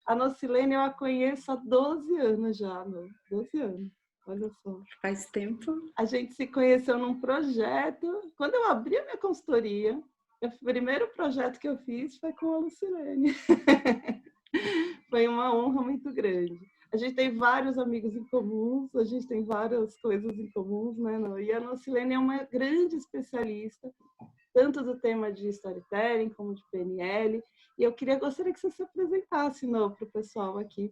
A Nocilene eu a conheço há 12 anos já, 12 anos. Olha só. Faz tempo. A gente se conheceu num projeto. Quando eu abri a minha consultoria, o primeiro projeto que eu fiz foi com a Lucilene. Foi uma honra muito grande. A gente tem vários amigos em comuns, a gente tem várias coisas em comuns, né? E a Nocilene é uma grande especialista, tanto do tema de storytelling como de PNL. E eu gostaria que você se apresentasse para o pessoal aqui.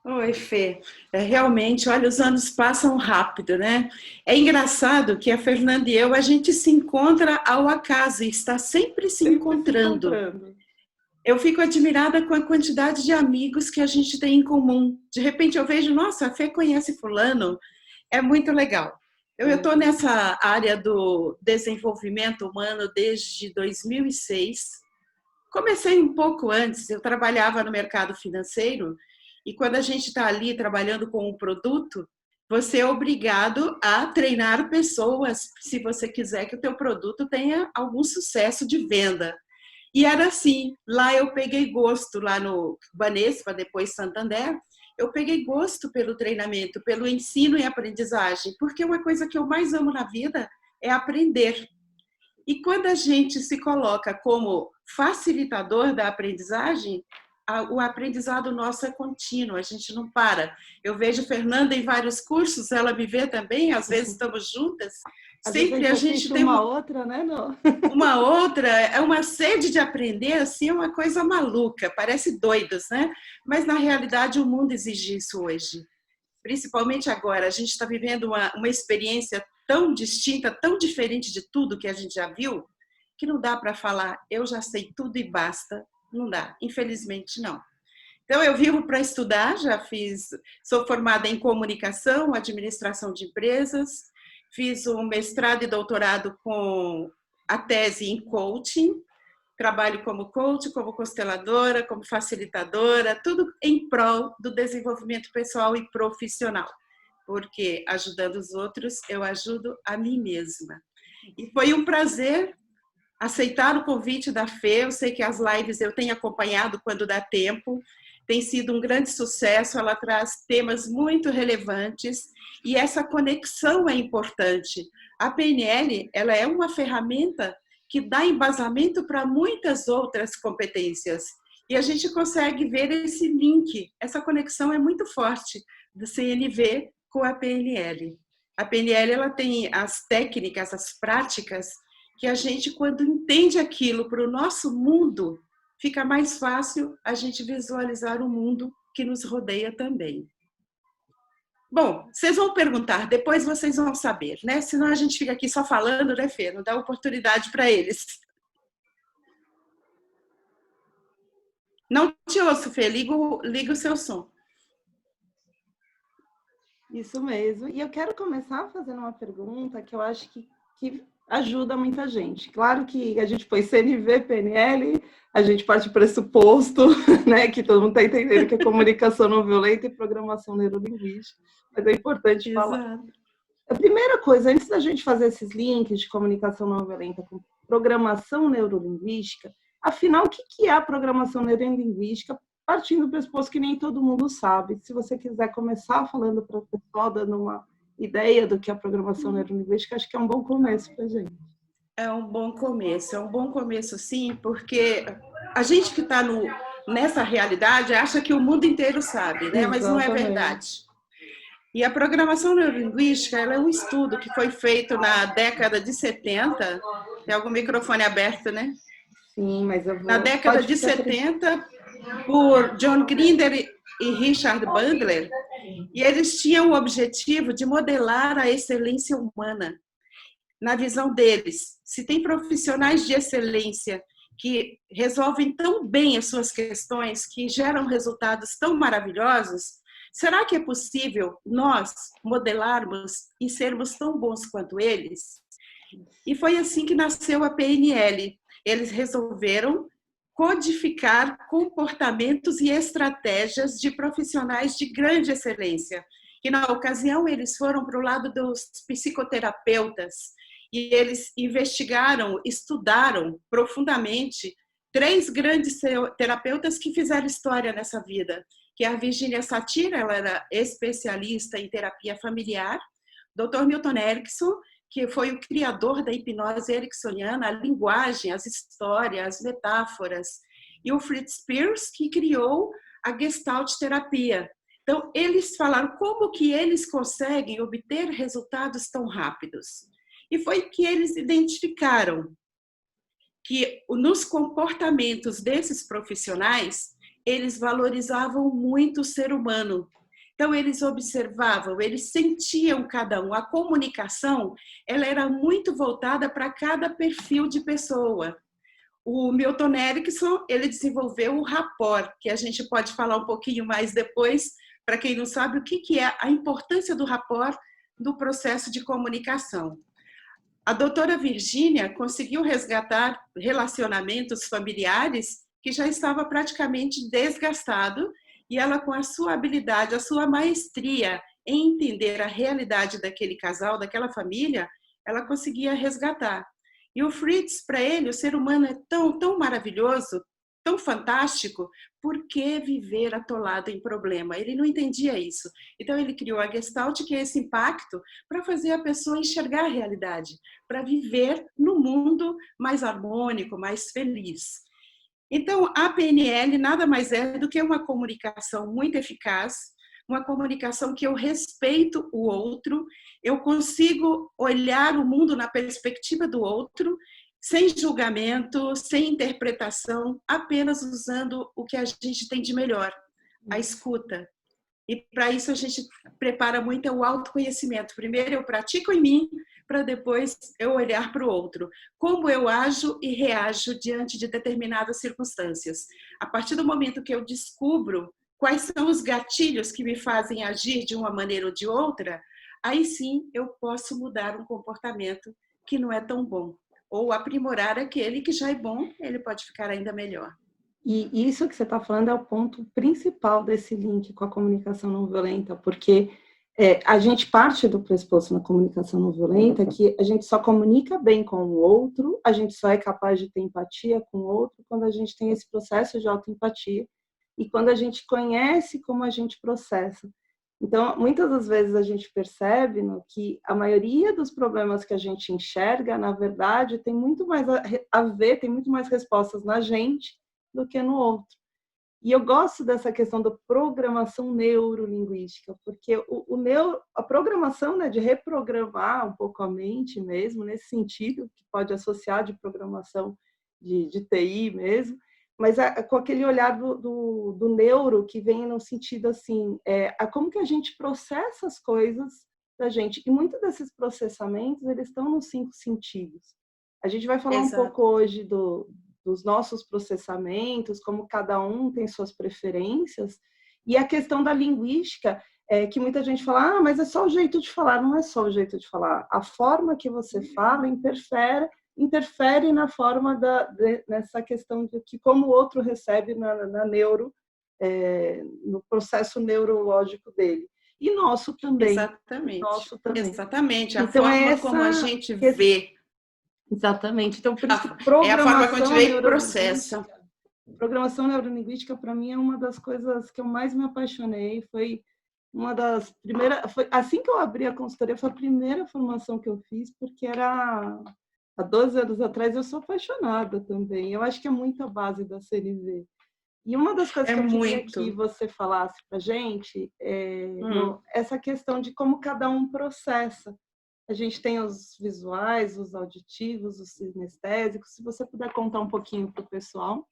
Oi, Fê. Realmente, olha, os anos passam rápido, né? É engraçado que a Fernanda e eu, a gente se encontra ao acaso e está sempre se encontrando. Eu fico admirada com a quantidade de amigos que a gente tem em comum. De repente eu vejo, nossa, a Fê conhece fulano. É muito legal. Eu estou nessa área do desenvolvimento humano desde 2006. Comecei um pouco antes, eu trabalhava no mercado financeiro e quando a gente está ali trabalhando com um produto, você é obrigado a treinar pessoas se você quiser que o teu produto tenha algum sucesso de venda. E era assim, lá eu peguei gosto, lá no Banespa, depois Santander, eu peguei gosto pelo treinamento, pelo ensino e aprendizagem, porque uma coisa que eu mais amo na vida é aprender. E quando a gente se coloca como facilitador da aprendizagem, o aprendizado nosso é contínuo, a gente não para. Eu vejo Fernanda em vários cursos, ela me vê também, às vezes estamos juntas. Sempre a gente tem uma outra, né? Não. Uma outra, é uma sede de aprender, assim, é uma coisa maluca, parece doidos, né? Mas na realidade o mundo exige isso hoje. Principalmente agora, a gente está vivendo uma experiência tão distinta, tão diferente de tudo que a gente já viu, que não dá para falar, eu já sei tudo e basta. Não dá, infelizmente não. Então, eu vivo para estudar, sou formada em comunicação, administração de empresas, fiz um mestrado e doutorado com a tese em coaching, trabalho como coach, como consteladora, como facilitadora, tudo em prol do desenvolvimento pessoal e profissional, porque ajudando os outros, eu ajudo a mim mesma. E foi um prazer aceitar o convite da Fê, eu sei que as lives eu tenho acompanhado quando dá tempo, tem sido um grande sucesso, ela traz temas muito relevantes e essa conexão é importante. A PNL, ela é uma ferramenta que dá embasamento para muitas outras competências e a gente consegue ver esse link, essa conexão é muito forte do CNV com a PNL. A PNL ela tem as técnicas, as práticas que a gente, quando entende aquilo para o nosso mundo, fica mais fácil a gente visualizar o mundo que nos rodeia também. Bom, vocês vão perguntar, depois vocês vão saber, né? Senão a gente fica aqui só falando, né, Fê? Não dá oportunidade para eles. Não te ouço, Fê. Liga o seu som. Isso mesmo. E eu quero começar fazendo uma pergunta que eu acho que ajuda muita gente. Claro que a gente põe CNV, PNL, a gente parte do pressuposto, né, que todo mundo está entendendo que é comunicação não violenta e programação neurolinguística, mas é importante falar. A primeira coisa, antes da gente fazer esses links de comunicação não violenta com programação neurolinguística, afinal, o que é a programação neurolinguística? Partindo do pressuposto que nem todo mundo sabe. Se você quiser começar falando para o pessoal, dando uma ideia do que é a programação neurolinguística, acho que é um bom começo para a gente. É um bom começo sim, porque a gente que está nessa realidade acha que o mundo inteiro sabe, né? Mas não é verdade. E a programação neurolinguística ela é um estudo que foi feito na década de 70, tem algum microfone aberto, né? Sim, mas eu vou... Na década de 70, por John Grinder e Richard Bandler, e eles tinham o objetivo de modelar a excelência humana. Na visão deles, se tem profissionais de excelência que resolvem tão bem as suas questões, que geram resultados tão maravilhosos, será que é possível nós modelarmos e sermos tão bons quanto eles? E foi assim que nasceu a PNL. Eles resolveram codificar comportamentos e estratégias de profissionais de grande excelência. E na ocasião eles foram para o lado dos psicoterapeutas e eles investigaram, estudaram profundamente três grandes terapeutas que fizeram história nessa vida, que é a Virginia Satir, ela era especialista em terapia familiar, Dr. Milton Erickson, que foi o criador da hipnose ericksoniana, a linguagem, as histórias, as metáforas, e o Fritz Perls, que criou a Gestalt terapia. Então, eles falaram como que eles conseguem obter resultados tão rápidos. E foi que eles identificaram que nos comportamentos desses profissionais, eles valorizavam muito o ser humano. Então, eles observavam, eles sentiam cada um. A comunicação, ela era muito voltada para cada perfil de pessoa. O Milton Erickson, ele desenvolveu o rapport, que a gente pode falar um pouquinho mais depois, para quem não sabe o que é a importância do rapport do processo de comunicação. A doutora Virginia conseguiu resgatar relacionamentos familiares que já estava praticamente desgastado, e ela, com a sua habilidade, a sua maestria em entender a realidade daquele casal, daquela família, ela conseguia resgatar. E o Fritz, para ele, o ser humano é tão maravilhoso, tão fantástico, por que viver atolado em problema? Ele não entendia isso. Então, ele criou a Gestalt, que é esse impacto, para fazer a pessoa enxergar a realidade, para viver no mundo mais harmônico, mais feliz. Então, a PNL nada mais é do que uma comunicação muito eficaz, uma comunicação que eu respeito o outro, eu consigo olhar o mundo na perspectiva do outro, sem julgamento, sem interpretação, apenas usando o que a gente tem de melhor, a escuta. E para isso a gente prepara muito o autoconhecimento. Primeiro eu pratico em mim, para depois eu olhar para o outro. Como eu ajo e reajo diante de determinadas circunstâncias. A partir do momento que eu descubro quais são os gatilhos que me fazem agir de uma maneira ou de outra, aí sim eu posso mudar um comportamento que não é tão bom. Ou aprimorar aquele que já é bom, ele pode ficar ainda melhor. E isso que você está falando é o ponto principal desse link com a comunicação não violenta, porque a gente parte do pressuposto na comunicação não violenta que a gente só comunica bem com o outro, a gente só é capaz de ter empatia com o outro quando a gente tem esse processo de autoempatia e quando a gente conhece como a gente processa. Então, muitas das vezes a gente percebe que a maioria dos problemas que a gente enxerga, na verdade, tem muito mais a ver, tem muito mais respostas na gente do que no outro. E eu gosto dessa questão da programação neurolinguística, porque a programação, né, de reprogramar um pouco a mente mesmo, nesse sentido, que pode associar de programação de TI mesmo, mas com aquele olhar do neuro que vem no sentido assim, como que a gente processa as coisas da gente. E muitos desses processamentos, eles estão nos 5 sentidos. A gente vai falar Exato. um pouco hoje dos nossos processamentos, como cada um tem suas preferências, e a questão da linguística, que muita gente fala, mas é só o jeito de falar. Não é só o jeito de falar. A forma que você fala interfere na forma nessa questão de que como o outro recebe na neuro, no processo neurológico dele. E nosso também. Exatamente. Nosso também. Exatamente. A então, forma como a gente vê. Exatamente. Então, por isso que é a forma como a gente vê e processa. Programação neurolinguística, para mim, é uma das coisas que eu mais me apaixonei. Foi uma das primeiras... assim que eu abri a consultoria, foi a primeira formação que eu fiz, porque era... Há 12 anos atrás, eu sou apaixonada também. Eu acho que é muito a base da CNV. E uma das coisas que eu queria que você falasse para a gente essa questão de como cada um processa. A gente tem os visuais, os auditivos, os sinestésicos. Se você puder contar um pouquinho para o pessoal.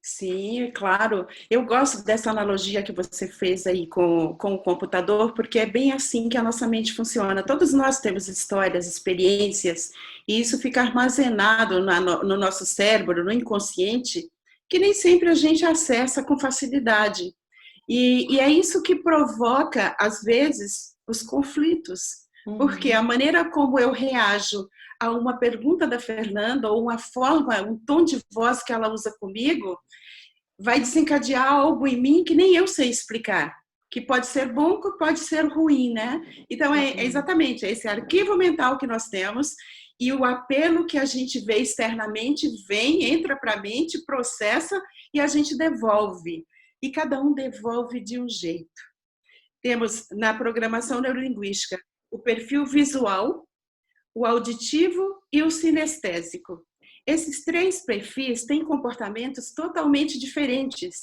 Sim, claro. Eu gosto dessa analogia que você fez aí com o computador, porque é bem assim que a nossa mente funciona. Todos nós temos histórias, experiências, e isso fica armazenado no nosso cérebro, no inconsciente, que nem sempre a gente acessa com facilidade. E é isso que provoca, às vezes, os conflitos. Porque a maneira como eu reajo a uma pergunta da Fernanda, ou uma forma, um tom de voz que ela usa comigo, vai desencadear algo em mim que nem eu sei explicar. Que pode ser bom, que pode ser ruim, né? Então, é exatamente esse arquivo mental que nós temos, e o apelo que a gente vê externamente vem, entra para a mente, processa e a gente devolve. E cada um devolve de um jeito. Temos na programação neurolinguística o perfil visual, o auditivo e o sinestésico. Esses 3 perfis têm comportamentos totalmente diferentes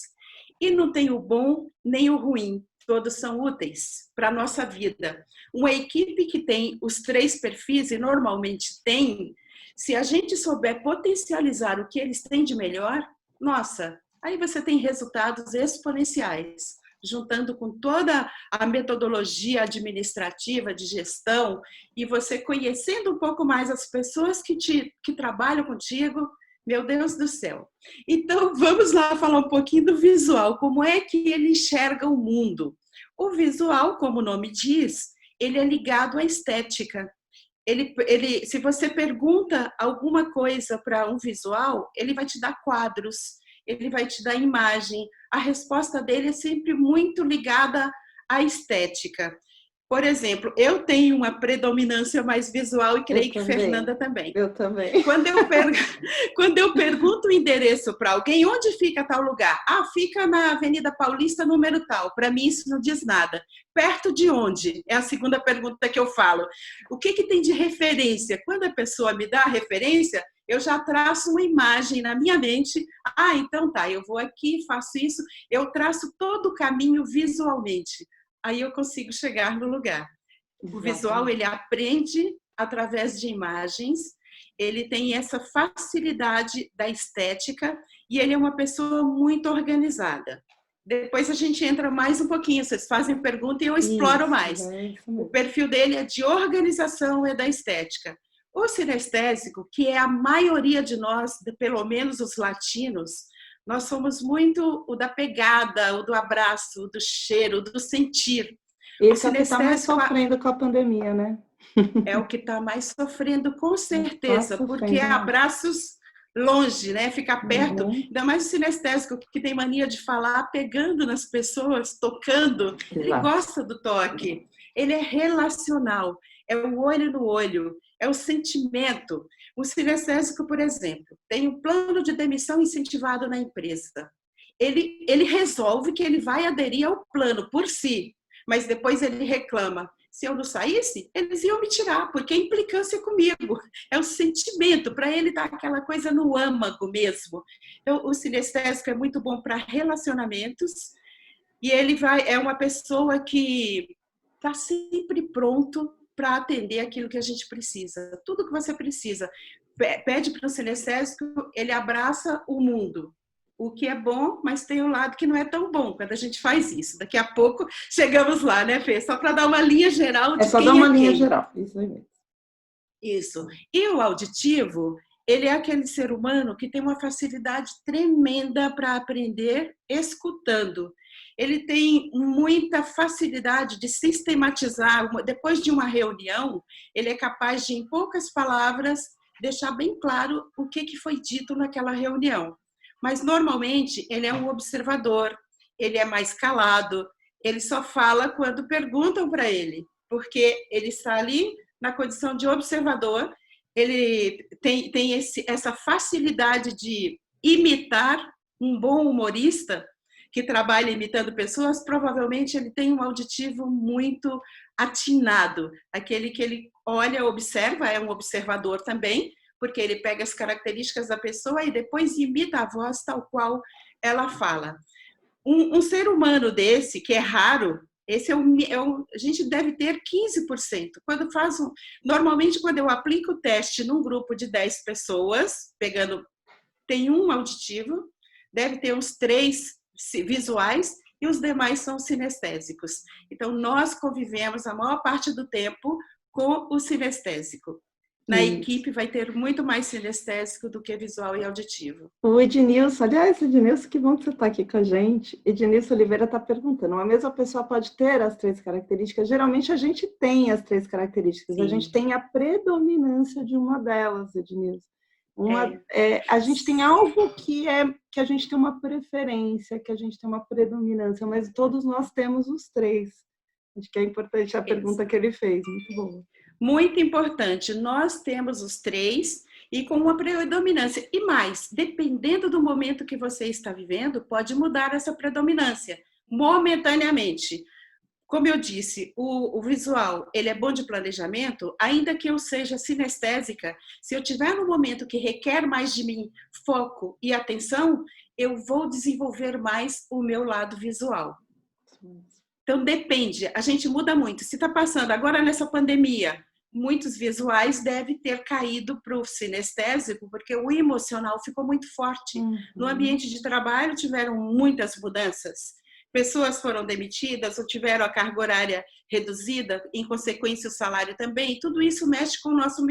e não tem o bom nem o ruim. Todos são úteis para a nossa vida. Uma equipe que tem os 3 perfis, e normalmente tem, se a gente souber potencializar o que eles têm de melhor, nossa, aí você tem resultados exponenciais, juntando com toda a metodologia administrativa de gestão e você conhecendo um pouco mais as pessoas que trabalham contigo, meu Deus do céu. Então, vamos lá falar um pouquinho do visual, como é que ele enxerga o mundo. O visual, como o nome diz, ele é ligado à estética. Se você pergunta alguma coisa para um visual, ele vai te dar quadros, ele vai te dar imagem. A resposta dele é sempre muito ligada à estética. Por exemplo, eu tenho uma predominância mais visual e creio que Fernanda também. Eu também. Quando eu pergunto o endereço para alguém, onde fica tal lugar? Ah, fica na Avenida Paulista, número tal. Para mim isso não diz nada. Perto de onde? É a segunda pergunta que eu falo. O que tem de referência? Quando a pessoa me dá a referência, eu já traço uma imagem na minha mente. Ah, então tá, eu vou aqui, faço isso. Eu traço todo o caminho visualmente. Aí eu consigo chegar no lugar. O visual, ele aprende através de imagens, ele tem essa facilidade da estética e ele é uma pessoa muito organizada. Depois a gente entra mais um pouquinho, vocês fazem pergunta e eu exploro mais. O perfil dele é de organização e da estética. O sinestésico, que é a maioria de nós, pelo menos os latinos, nós somos muito o da pegada, o do abraço, o do cheiro, do sentir. Esse é o que está mais sofrendo com a pandemia, né? É o que está mais sofrendo, com certeza, porque abraços longe, né? Ficar perto, ainda mais o sinestésico, que tem mania de falar pegando nas pessoas, tocando. Ele gosta do toque, ele é relacional, é o olho no olho, é o sentimento. O sinestésico, por exemplo, tem um plano de demissão incentivado na empresa. Ele resolve que ele vai aderir ao plano por si, mas depois ele reclama. Se eu não saísse, eles iam me tirar, porque é implicância comigo. É o sentimento, para ele tá aquela coisa no âmago mesmo. Então, o sinestésico é muito bom para relacionamentos e ele é uma pessoa que está sempre pronto para atender aquilo que a gente precisa. Tudo que você precisa. Pede para o sinestésico, ele abraça o mundo. O que é bom, mas tem um lado que não é tão bom quando a gente faz isso. Daqui a pouco chegamos lá, né, Fê? Só para dar uma linha geral de quem é. É só dar uma linha geral, isso aí mesmo. Isso. E o auditivo, ele é aquele ser humano que tem uma facilidade tremenda para aprender escutando. Ele tem muita facilidade de sistematizar. Depois de uma reunião, ele é capaz de, em poucas palavras, deixar bem claro o que foi dito naquela reunião. Mas, normalmente, ele é um observador, ele é mais calado, ele só fala quando perguntam para ele, porque ele está ali na condição de observador, ele tem essa facilidade de imitar. Um bom humorista que trabalha imitando pessoas, provavelmente ele tem um auditivo muito atinado, aquele que ele olha, observa, é um observador também, porque ele pega as características da pessoa e depois imita a voz tal qual ela fala. Um ser humano desse, que é raro, esse a gente deve ter 15%. Normalmente, quando eu aplico o teste num grupo de 10 pessoas, tem um auditivo, deve ter uns 3 visuais e os demais são sinestésicos. Então, nós convivemos a maior parte do tempo com o sinestésico. Na equipe vai ter muito mais sinestésico do que visual e auditivo. O Ednilson, aliás, Ednilson, que bom que você está aqui com a gente. Ednilson Oliveira está perguntando, a mesma pessoa pode ter as 3 características? Geralmente a gente tem as 3 características, sim. A gente tem a predominância de uma delas, Ednilson. A gente tem algo que a gente tem uma preferência, que a gente tem uma predominância, mas todos nós temos os 3. Acho que é importante a pergunta que ele fez, muito boa. Muito importante. Nós temos os três e com uma predominância. E mais, dependendo do momento que você está vivendo, pode mudar essa predominância momentaneamente. Como eu disse, o visual, ele é bom de planejamento, ainda que eu seja sinestésica, se eu tiver num momento que requer mais de mim foco e atenção, eu vou desenvolver mais o meu lado visual. Então, depende, a gente muda muito. Se está passando agora nessa pandemia, muitos visuais devem ter caído para o sinestésico, porque o emocional ficou muito forte. No ambiente de trabalho tiveram muitas mudanças. Pessoas foram demitidas ou tiveram a carga horária reduzida, em consequência o salário também. E tudo isso mexe com o nosso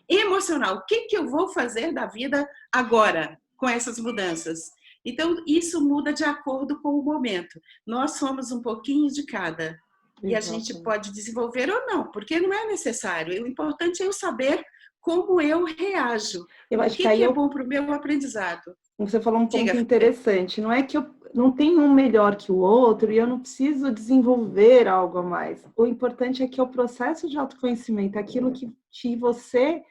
emocional. O que eu vou fazer da vida agora com essas mudanças? Então, isso muda de acordo com o momento. Nós somos um pouquinho de cada. E a gente pode desenvolver ou não, porque não é necessário. O importante é eu saber como eu reajo. Eu acho o que é bom para o meu aprendizado. Você falou um ponto interessante. Não é que eu não tenho um melhor que o outro e eu não preciso desenvolver algo a mais. O importante é que o processo de autoconhecimento, aquilo que você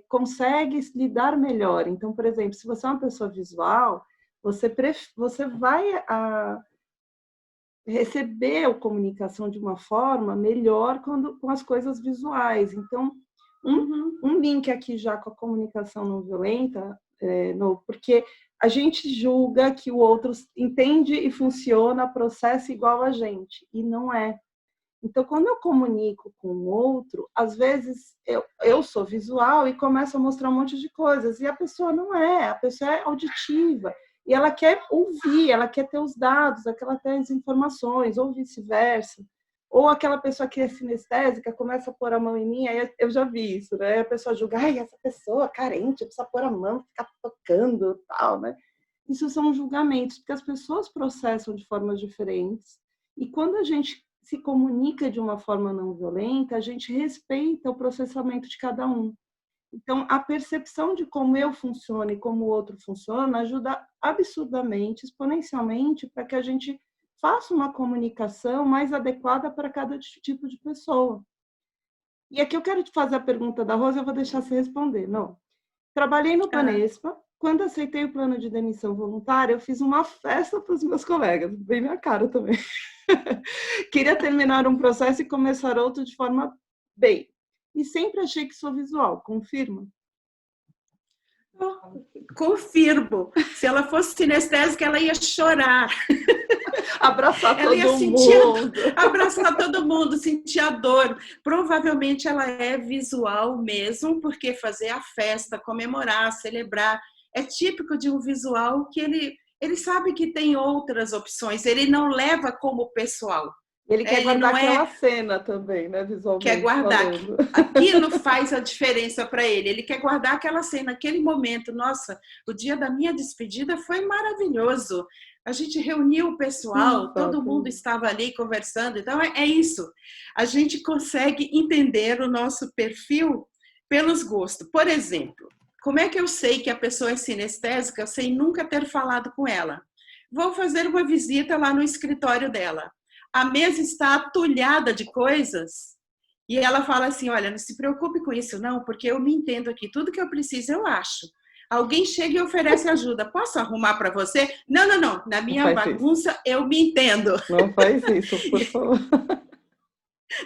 consegue lidar melhor. Então, por exemplo, se você é uma pessoa visual, você vai receber a comunicação de uma forma melhor com as coisas visuais. Então, um link aqui já com a comunicação não violenta, porque a gente julga que o outro entende e funciona, processa igual a gente, e não é. Então, quando eu comunico com o outro, às vezes eu sou visual e começo a mostrar um monte de coisas, e a pessoa não é, a pessoa é auditiva. E ela quer ouvir, ela quer ter os dados, ela quer as informações, ou vice-versa. Ou aquela pessoa que é sinestésica começa a pôr a mão em mim, aí eu já vi isso, né? A pessoa julga, essa pessoa carente, precisa pôr a mão, ficar tocando, tal, né? Isso são julgamentos, porque as pessoas processam de formas diferentes. E quando a gente se comunica de uma forma não violenta, a gente respeita o processamento de cada um. Então, a percepção de como eu funciono e como o outro funciona ajuda absurdamente, exponencialmente, para que a gente faça uma comunicação mais adequada para cada tipo de pessoa. E aqui eu quero te fazer a pergunta da Rosa, eu vou deixar você responder. Não. Trabalhei no Banespa, quando aceitei o plano de demissão voluntária, eu fiz uma festa para os meus colegas, bem minha cara também. Queria terminar um processo e começar outro de forma bem. E sempre achei que sou visual. Confirma? Confirmo. Se ela fosse sinestésica, ela ia chorar. Abraçar todo mundo. Abraçar todo mundo, sentir a dor. Provavelmente ela é visual mesmo, porque fazer a festa, comemorar, celebrar, é típico de um visual que ele sabe que tem outras opções. Ele não leva como pessoal. Ele quer guardar aquela cena também, né, visualmente. Quer guardar. Aquilo faz a diferença para ele. Ele quer guardar aquela cena, aquele momento. Nossa, o dia da minha despedida foi maravilhoso. A gente reuniu o pessoal, todo mundo estava ali conversando. Então, é isso. A gente consegue entender o nosso perfil pelos gostos. Por exemplo, como é que eu sei que a pessoa é sinestésica sem nunca ter falado com ela? Vou fazer uma visita lá no escritório dela. A mesa está atulhada de coisas e ela fala assim, olha, não se preocupe com isso não, porque eu me entendo aqui, tudo que eu preciso eu acho. Alguém chega e oferece ajuda, posso arrumar para você? Não, na minha bagunça isso. Eu me entendo. Não faz isso, por favor.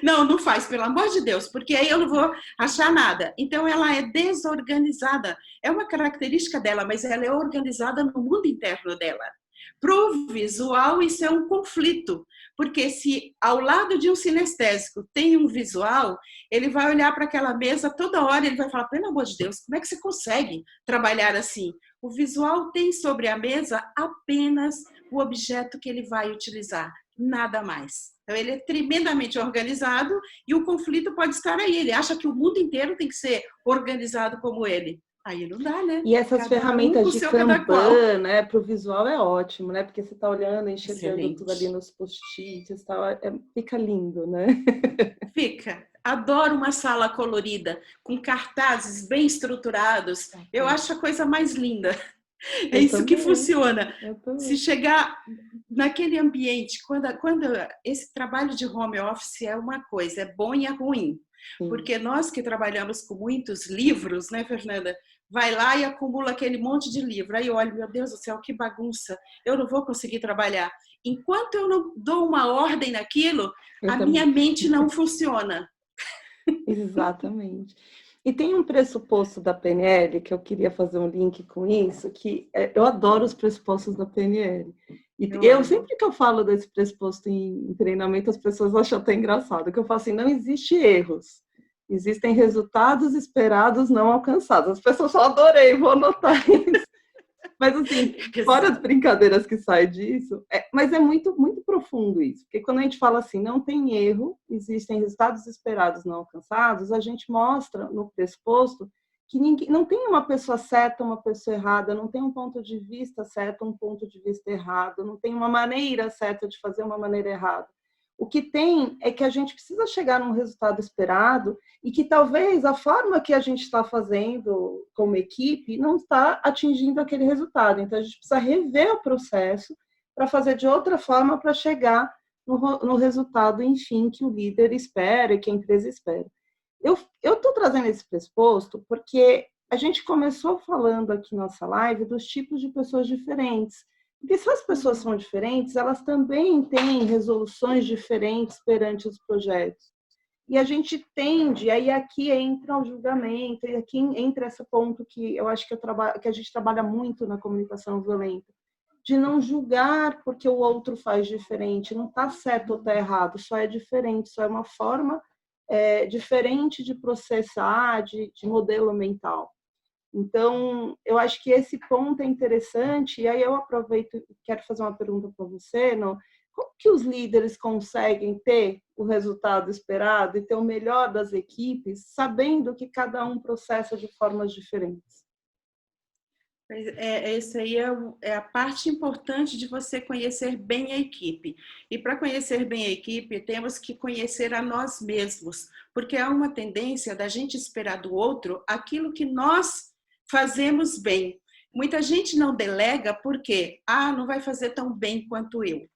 Não faz, pelo amor de Deus, porque aí eu não vou achar nada. Então ela é desorganizada, é uma característica dela, mas ela é organizada no mundo interno dela. Para o visual, isso é um conflito, porque se ao lado de um sinestésico tem um visual, ele vai olhar para aquela mesa toda hora, ele vai falar, pelo amor de Deus, como é que você consegue trabalhar assim? O visual tem sobre a mesa apenas o objeto que ele vai utilizar, nada mais. Então, ele é tremendamente organizado e o conflito pode estar aí. Ele acha que o mundo inteiro tem que ser organizado como ele. Aí não dá, né? E essas ferramentas de Kanban, né, para o visual é ótimo, né? Porque você está olhando, enxergando Excelente. Tudo ali nos post-its, fica lindo, né? Fica. Adoro uma sala colorida, com cartazes bem estruturados. Eu acho a coisa mais linda. É isso também. Que funciona. Se chegar naquele ambiente, quando esse trabalho de home office é uma coisa, é bom e é ruim. Sim. Porque nós que trabalhamos com muitos livros, né, Fernanda? Vai lá e acumula aquele monte de livro. Aí eu olho, meu Deus do céu, que bagunça. Eu não vou conseguir trabalhar. Enquanto eu não dou uma ordem naquilo, Eu a minha também. mente não funciona. Exatamente. E tem um pressuposto da PNL, que eu queria fazer um link com isso, que eu adoro os pressupostos da PNL. E Eu eu, amo. sempre que eu falo desse pressuposto em treinamento, as pessoas acham até engraçado, que eu falo assim, não existe erros. Existem resultados esperados não alcançados. As pessoas falam, adorei, vou anotar isso. Mas, assim, fora as Exato. brincadeiras que saem disso, mas é muito, muito profundo isso. Porque quando a gente fala assim, não tem erro, existem resultados esperados não alcançados, a gente mostra no pressuposto que ninguém, não tem uma pessoa certa, uma pessoa errada, não tem um ponto de vista certo, um ponto de vista errado, não tem uma maneira certa de fazer uma maneira errada. O que tem é que a gente precisa chegar num resultado esperado e que talvez a forma que a gente está fazendo como equipe não está atingindo aquele resultado. Então, a gente precisa rever o processo para fazer de outra forma para chegar no resultado, enfim, que o líder espera e que a empresa espera. Eu estou trazendo esse pressuposto porque a gente começou falando aqui na nossa live dos tipos de pessoas diferentes. Porque se as pessoas são diferentes, elas também têm resoluções diferentes perante os projetos. E a gente tende, aí aqui entra o julgamento, e aqui entra esse ponto que eu acho que, que a gente trabalha muito na comunicação violenta, de não julgar porque o outro faz diferente, não está certo ou está errado, só é diferente, só é uma forma diferente de processar, de modelo mental. Então, eu acho que esse ponto é interessante, e aí eu aproveito e quero fazer uma pergunta para você, não? Como que os líderes conseguem ter o resultado esperado e ter o melhor das equipes, sabendo que cada um processa de formas diferentes? Isso aí é a parte importante de você conhecer bem a equipe. E para conhecer bem a equipe, temos que conhecer a nós mesmos, porque há uma tendência da gente esperar do outro aquilo que nós fazemos bem. Muita gente não delega porque, não vai fazer tão bem quanto eu.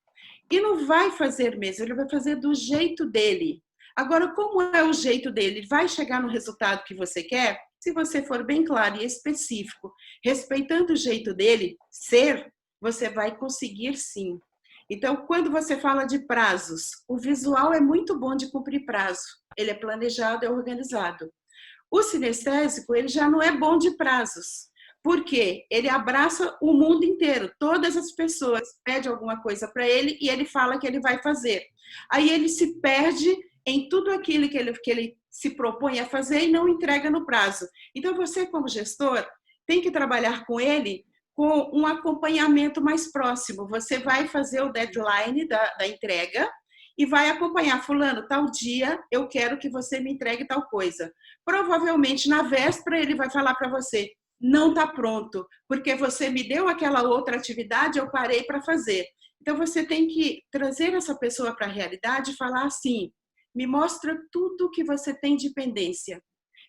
E não vai fazer mesmo, ele vai fazer do jeito dele. Agora, como é o jeito dele? Ele vai chegar no resultado que você quer? Se você for bem claro e específico, respeitando o jeito dele ser, você vai conseguir sim. Então, quando você fala de prazos, o visual é muito bom de cumprir prazo. Ele é planejado, é organizado. O sinestésico, ele já não é bom de prazos. Porque ele abraça o mundo inteiro, todas as pessoas pedem alguma coisa para ele e ele fala que ele vai fazer. Aí ele se perde em tudo aquilo que ele se propõe a fazer e não entrega no prazo. Então você, como gestor, tem que trabalhar com ele com um acompanhamento mais próximo. Você vai fazer o deadline da entrega e vai acompanhar, fulano, tal dia eu quero que você me entregue tal coisa. Provavelmente na véspera ele vai falar para você, não está pronto, porque você me deu aquela outra atividade, eu parei para fazer. Então, você tem que trazer essa pessoa para a realidade e falar assim, me mostra tudo que você tem de pendência.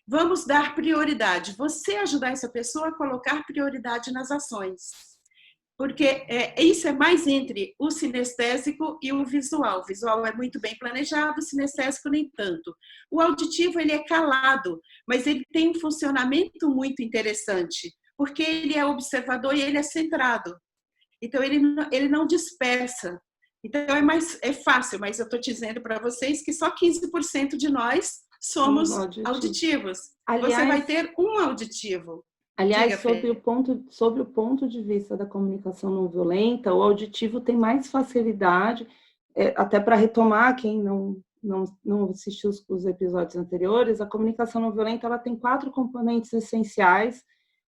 Vamos dar prioridade. Você ajudar essa pessoa a colocar prioridade nas ações. Porque isso é mais entre o sinestésico e o visual. O visual é muito bem planejado, o sinestésico nem tanto. O auditivo ele é calado, mas ele tem um funcionamento muito interessante, porque ele é observador e ele é centrado. Então, ele não dispersa. Então, é fácil, mas eu estou dizendo para vocês que só 15% de nós somos auditivos. Você vai ter um auditivo. Aliás, sobre o ponto de vista da comunicação não violenta, o auditivo tem mais facilidade, até para retomar quem não assistiu os episódios anteriores, a comunicação não violenta ela tem 4 componentes essenciais,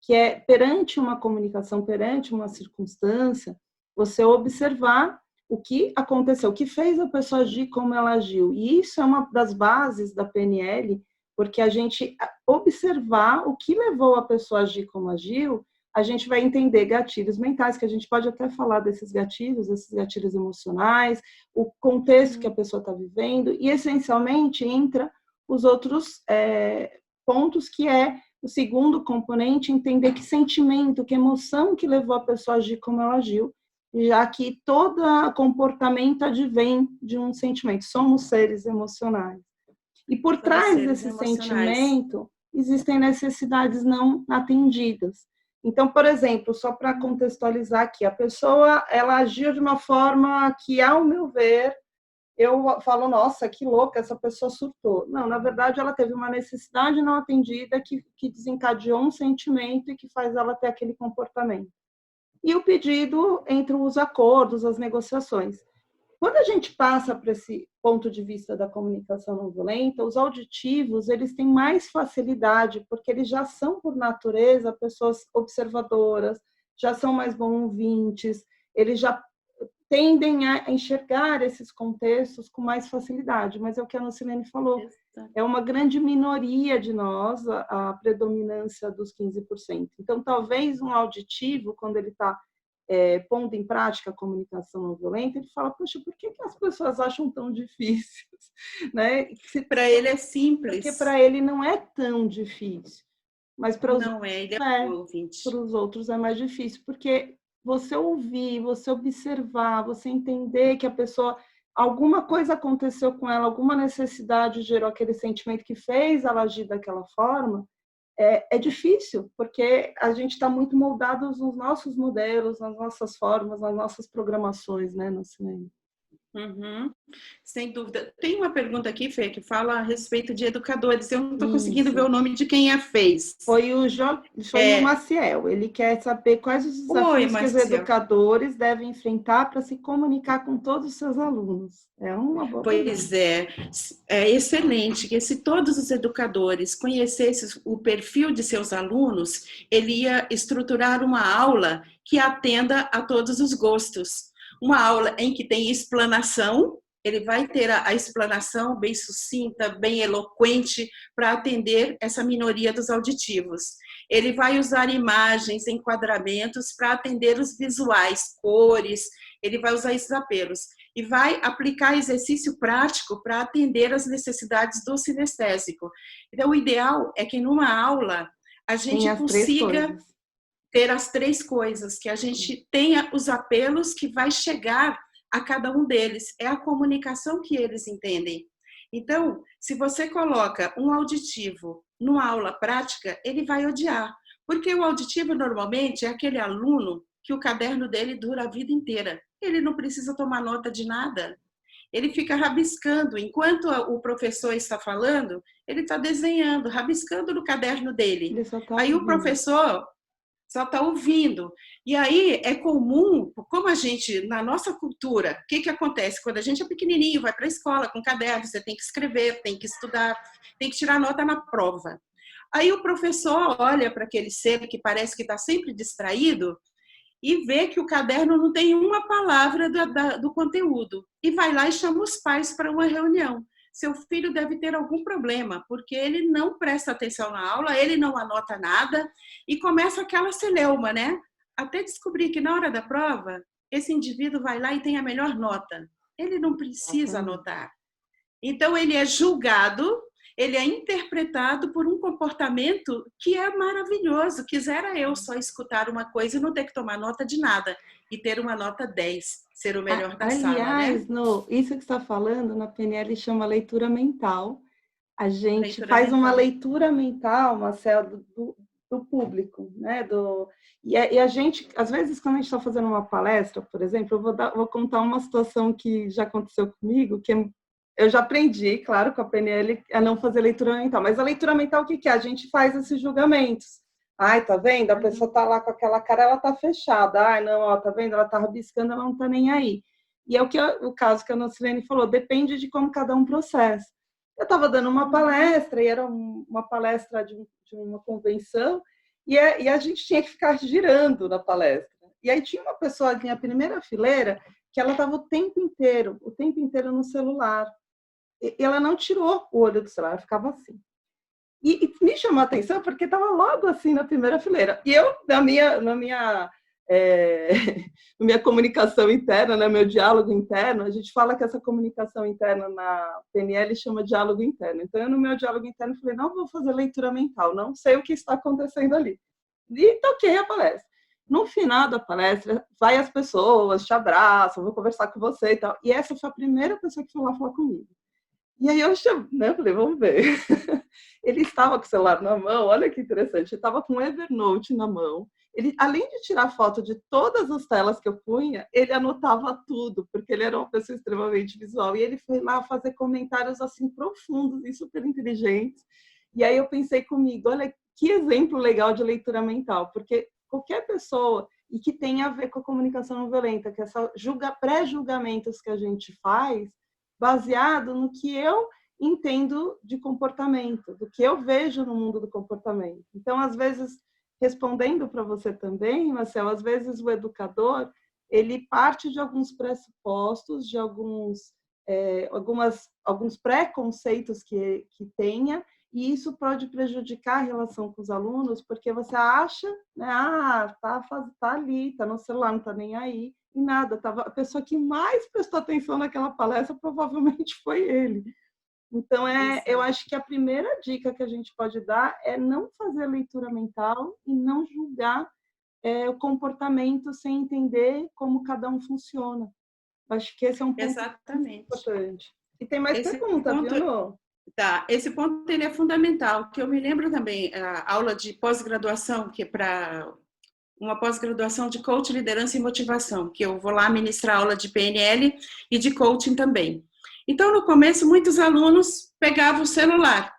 que é perante uma comunicação, perante uma circunstância, você observar o que aconteceu, o que fez a pessoa agir como ela agiu. E isso é uma das bases da PNL, porque a gente observar o que levou a pessoa a agir como agiu, a gente vai entender gatilhos mentais, que a gente pode até falar desses gatilhos emocionais, o contexto que a pessoa está vivendo, e essencialmente entra os outros pontos, que é o segundo componente, entender que sentimento, que emoção que levou a pessoa a agir como ela agiu, já que todo comportamento advém de um sentimento, somos seres emocionais. E por São trás seres desse emocionais. sentimento, existem necessidades não atendidas. Então, por exemplo, só para contextualizar aqui, a pessoa ela agiu de uma forma que, ao meu ver, eu falo, nossa, que louca, essa pessoa surtou. Não, na verdade, ela teve uma necessidade não atendida que desencadeou um sentimento e que faz ela ter aquele comportamento. E o pedido entre os acordos, as negociações. Quando a gente passa para esse ponto de vista da comunicação não violenta, os auditivos, eles têm mais facilidade, porque eles já são, por natureza, pessoas observadoras, já são mais bons ouvintes, eles já tendem a enxergar esses contextos com mais facilidade, mas é o que a Nocilene falou, é uma grande minoria de nós, a predominância dos 15%. Então, talvez um auditivo, quando ele está pondo em prática a comunicação não violenta, ele fala, poxa, por que as pessoas acham tão difícil? Né? Para ele é simples. Porque para ele não é tão difícil. Mas para os não é, ele é um ouvinte. Para os outros é mais difícil, porque você ouvir, você observar, você entender que a pessoa, alguma coisa aconteceu com ela, alguma necessidade gerou aquele sentimento que fez ela agir daquela forma, é difícil, porque a gente está muito moldado nos nossos modelos, nas nossas formas, nas nossas programações, né, no cinema. Uhum. Sem dúvida. Tem uma pergunta aqui, Fê, que fala a respeito de educadores. Eu não estou conseguindo ver o nome de quem a fez. Foi o Maciel. Ele quer saber quais os desafios que os educadores devem enfrentar para se comunicar com todos os seus alunos. É uma boa pergunta. Pois é excelente que se todos os educadores conhecessem o perfil de seus alunos, ele ia estruturar uma aula que atenda a todos os gostos. Uma aula em que tem explanação, ele vai ter a explanação bem sucinta, bem eloquente, para atender essa minoria dos auditivos. Ele vai usar imagens, enquadramentos para atender os visuais, cores, ele vai usar esses apelos. E vai aplicar exercício prático para atender as necessidades do sinestésico. Então, o ideal é que numa aula a gente consiga ter as três coisas, que a gente tenha os apelos que vai chegar a cada um deles. É a comunicação que eles entendem. Então, se você coloca um auditivo numa aula prática, ele vai odiar. Porque o auditivo, normalmente, é aquele aluno que o caderno dele dura a vida inteira. Ele não precisa tomar nota de nada. Ele fica rabiscando. Enquanto o professor está falando, ele está desenhando, rabiscando no caderno dele. Aí o professor só está ouvindo. E aí é comum, como a gente, na nossa cultura, o que acontece? Quando a gente é pequenininho, vai para a escola com caderno, você tem que escrever, tem que estudar, tem que tirar nota na prova. Aí o professor olha para aquele ser que parece que está sempre distraído e vê que o caderno não tem uma palavra do conteúdo. E vai lá e chama os pais para uma reunião. Seu filho deve ter algum problema, porque ele não presta atenção na aula, ele não anota nada, e começa aquela celeuma, né? Até descobrir que na hora da prova, esse indivíduo vai lá e tem a melhor nota. Ele não precisa anotar. Então, ele é julgado, ele é interpretado por um comportamento que é maravilhoso. Quisera eu só escutar uma coisa e não ter que tomar nota de nada, e ter uma nota 10, ser o melhor da sala, né? Aliás, isso que você está falando, na PNL chama leitura mental. A gente faz uma leitura mental, Marcelo, do público, né? E a gente, às vezes, quando a gente está fazendo uma palestra, por exemplo, eu vou contar uma situação que já aconteceu comigo, que eu já aprendi, claro, com a PNL, a não fazer leitura mental. Mas a leitura mental, o que é? A gente faz esses julgamentos. Ai, tá vendo? A pessoa tá lá com aquela cara, ela tá fechada. Ai, não, ó, tá vendo? Ela tá rabiscando, ela não tá nem aí. E é o caso que a Nocilene falou, depende de como cada um processa. Eu estava dando uma palestra, e era uma palestra de uma convenção, e a gente tinha que ficar girando na palestra. E aí tinha uma pessoa na primeira fileira que ela estava o tempo inteiro no celular. E ela não tirou o olho do celular, ela ficava assim. E me chamou a atenção porque estava logo assim na primeira fileira. E eu, na minha comunicação interna, né, meu diálogo interno, a gente fala que essa comunicação interna na PNL chama diálogo interno. Então, eu no meu diálogo interno falei, não vou fazer leitura mental, não sei o que está acontecendo ali. E toquei a palestra. No final da palestra, vai as pessoas, te abraçam, vou conversar com você e tal. E essa foi a primeira pessoa que foi lá falar comigo. E aí eu chamei, né? Falei, vamos ver. Ele estava com o celular na mão, olha que interessante, ele estava com o Evernote na mão. Ele, além de tirar foto de todas as telas que eu punha, ele anotava tudo, porque ele era uma pessoa extremamente visual. E ele foi lá fazer comentários assim profundos e super inteligentes. E aí eu pensei comigo, olha que exemplo legal de leitura mental, porque qualquer pessoa e que tem a ver com a comunicação não violenta, que é essa pré-julgamentos que a gente faz, baseado no que eu entendo de comportamento, do que eu vejo no mundo do comportamento. Então, às vezes, respondendo para você também, Marcelo, às vezes o educador, ele parte de alguns pressupostos, de alguns preconceitos que tenha, e isso pode prejudicar a relação com os alunos, porque você acha, né, tá ali, tá no celular, não tá nem aí, e nada, a pessoa que mais prestou atenção naquela palestra provavelmente foi ele. Então, eu acho que a primeira dica que a gente pode dar é não fazer leitura mental e não julgar o comportamento sem entender como cada um funciona. Acho que esse é um ponto Exatamente. importante. E tem mais Esse pergunta, ponto, viu, Nô? Tá, esse ponto ele é fundamental, que eu me lembro também, a aula de pós-graduação, que é para uma pós-graduação de coaching, liderança e motivação, que eu vou lá ministrar aula de PNL e de coaching também. Então, no começo, muitos alunos pegavam o celular.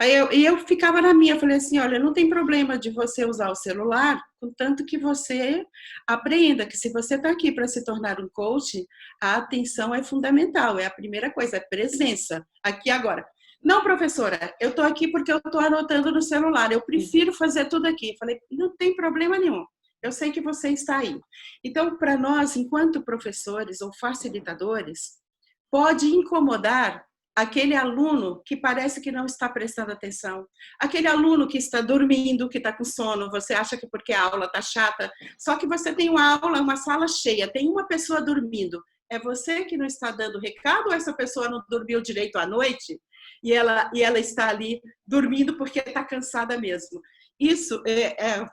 Aí eu ficava na minha, falei assim, olha, não tem problema de você usar o celular, contanto que você aprenda que se você está aqui para se tornar um coach, a atenção é fundamental, é a primeira coisa, é presença, aqui agora. Não, professora, eu estou aqui porque eu estou anotando no celular, eu prefiro fazer tudo aqui. Falei, não tem problema nenhum, eu sei que você está aí. Então, para nós, enquanto professores ou facilitadores, pode incomodar aquele aluno que parece que não está prestando atenção, aquele aluno que está dormindo, que está com sono, você acha que porque a aula está chata, só que você tem uma aula, uma sala cheia, tem uma pessoa dormindo, é você que não está dando recado ou essa pessoa não dormiu direito à noite e ela está ali dormindo porque está cansada mesmo? Isso,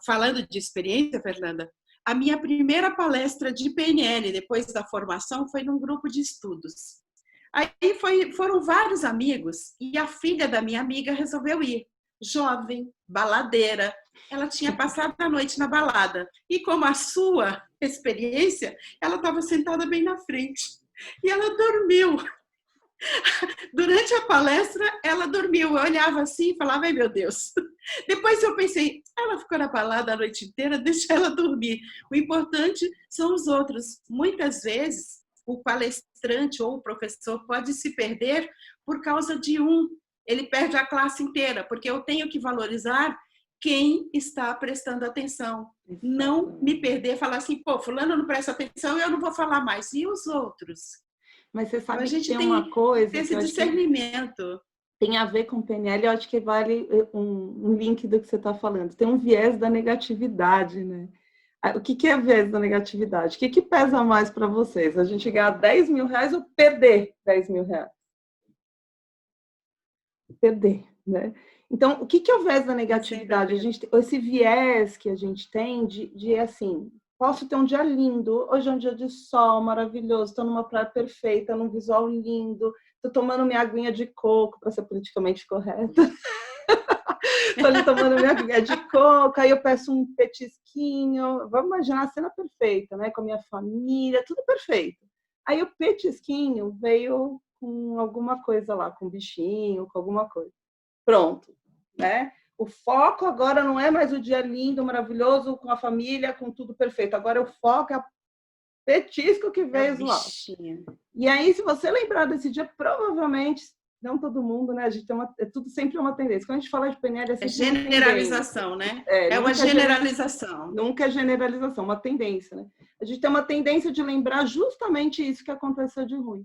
falando de experiência, Fernanda, a minha primeira palestra de PNL depois da formação foi num grupo de estudos. Aí foram vários amigos e a filha da minha amiga resolveu ir. Jovem, baladeira, ela tinha passado a noite na balada. E como a sua experiência, ela estava sentada bem na frente. E ela dormiu. Durante a palestra, ela dormiu. Eu olhava assim e falava, ai meu Deus. Depois eu pensei, ela ficou na balada a noite inteira, deixa ela dormir. O importante são os outros. Muitas vezes, o palestrante ou o professor pode se perder por causa de um. Ele perde a classe inteira, porque eu tenho que valorizar quem está prestando atenção. Não me perder, falar assim, pô, fulano não presta atenção, eu não vou falar mais. E os outros? Mas você sabe então, a gente que tem uma coisa... esse discernimento. Tem a ver com PNL, eu acho que vale um link do que você está falando. Tem um viés da negatividade, né? O que é viés da negatividade? O que pesa mais para vocês? A gente ganhar 10 mil reais ou perder 10 mil reais? Perder, né? Então, o que é o viés da negatividade? Esse viés que a gente tem de assim, posso ter um dia lindo, hoje é um dia de sol maravilhoso, estou numa praia perfeita, num visual lindo, estou tomando minha aguinha de coco, para ser politicamente correta. Estou ali tomando minha aguinha de coco, aí eu peço um petisquinho. Vamos imaginar a cena perfeita, né? Com a minha família, tudo perfeito. Aí o petisquinho veio com alguma coisa lá, com um bichinho, com alguma coisa. Pronto, né? O foco agora não é mais o dia lindo, maravilhoso, com a família, com tudo perfeito. Agora o foco é o petisco que veio zoado. E aí, se você lembrar desse dia, provavelmente, não todo mundo, né? A gente tem tudo sempre uma tendência. Quando a gente fala de PNL, é generalização, né? É uma generalização. Nunca é generalização, uma tendência, né? A gente tem uma tendência de lembrar justamente isso que aconteceu de ruim.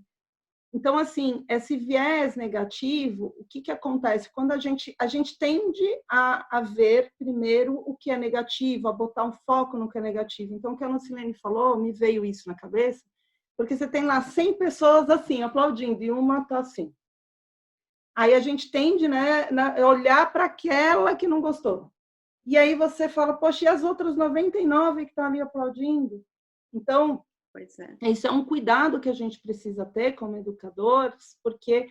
Então, assim, esse viés negativo, o que acontece? Quando a gente tende a ver primeiro o que é negativo, a botar um foco no que é negativo. Então, o que a Lucilene falou, me veio isso na cabeça, porque você tem lá 100 pessoas assim, aplaudindo, e uma está assim. Aí a gente tende, né, a olhar para aquela que não gostou. E aí você fala, poxa, e as outras 99 que estão ali aplaudindo? Então, isso é um cuidado que a gente precisa ter como educadores, porque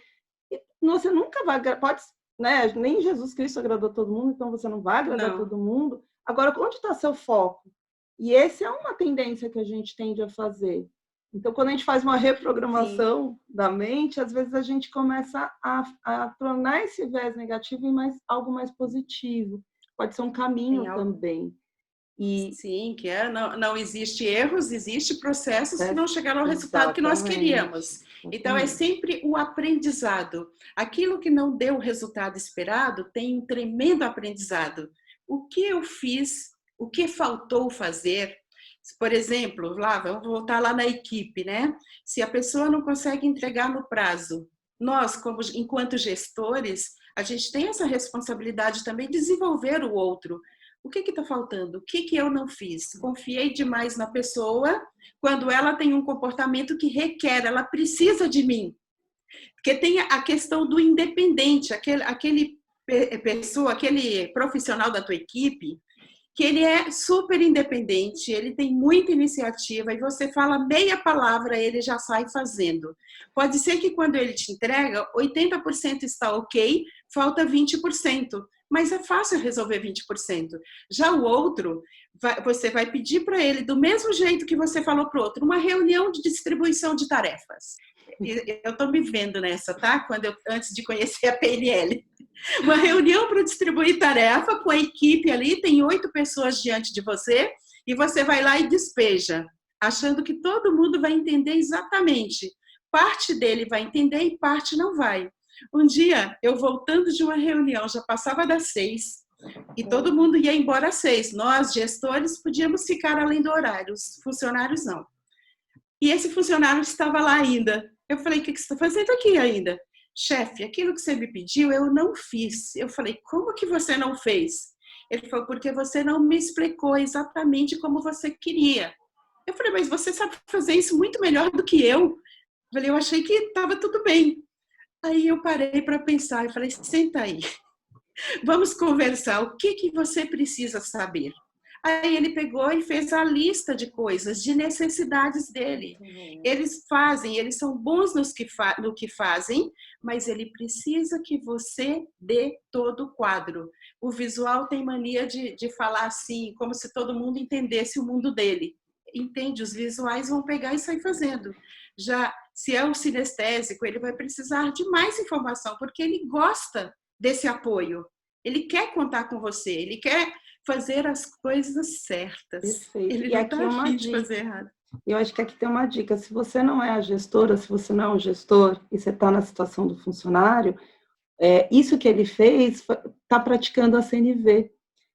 você nunca vai, pode, né? Nem Jesus Cristo agradou todo mundo, então você não vai agradar todo mundo. Agora, onde está seu foco? E essa é uma tendência que a gente tende a fazer. Então, quando a gente faz uma reprogramação da mente, às vezes a gente começa a tornar esse viés negativo em algo mais positivo. Pode ser um caminho também. Sim, que não existe erros, existe processos que não chegaram ao resultado que nós queríamos. Então, é sempre o aprendizado. Aquilo que não deu o resultado esperado tem um tremendo aprendizado. O que eu fiz, o que faltou fazer. Por exemplo, vamos voltar lá na equipe, né? Se a pessoa não consegue entregar no prazo, nós, enquanto gestores, a gente tem essa responsabilidade também de desenvolver o outro. O que está faltando? O que eu não fiz? Confiei demais na pessoa quando ela tem um comportamento que requer, ela precisa de mim. Porque tem a questão do independente, aquele profissional da tua equipe, que ele é super independente, ele tem muita iniciativa e você fala meia palavra, ele já sai fazendo. Pode ser que quando ele te entrega, 80% está ok, falta 20%, mas é fácil resolver 20%. Já o outro, você vai pedir para ele, do mesmo jeito que você falou para o outro, uma reunião de distribuição de tarefas. Eu estou me vendo nessa, tá? Antes de conhecer a PNL. Uma reunião para distribuir tarefa com a equipe ali, tem 8 pessoas diante de você, e você vai lá e despeja, achando que todo mundo vai entender exatamente. Parte dele vai entender e parte não vai. Um dia, eu voltando de uma reunião, já passava das 6, e todo mundo ia embora às 6. Nós, gestores, podíamos ficar além do horário, os funcionários não. E esse funcionário estava lá ainda. Eu falei, o que você está fazendo aqui ainda? Chefe, aquilo que você me pediu, eu não fiz. Eu falei, como que você não fez? Ele falou, porque você não me explicou exatamente como você queria. Eu falei, mas você sabe fazer isso muito melhor do que eu. Eu falei, eu achei que estava tudo bem. Aí eu parei para pensar e falei, senta aí. Vamos conversar, o que você precisa saber? Aí ele pegou e fez a lista de coisas, de necessidades dele. Eles são bons no que fazem, mas ele precisa que você dê todo o quadro. O visual tem mania de falar assim, como se todo mundo entendesse o mundo dele. Entende? Os visuais vão pegar e sair fazendo. Já se é o sinestésico, ele vai precisar de mais informação, porque ele gosta desse apoio. Ele quer contar com você, ele quer fazer as coisas certas. Perfeito. Ele não está afim de fazer errado. Eu acho que aqui tem uma dica. Se você não é a gestora, se você não é o gestor e você está na situação do funcionário, isso que ele fez, está praticando a CNV.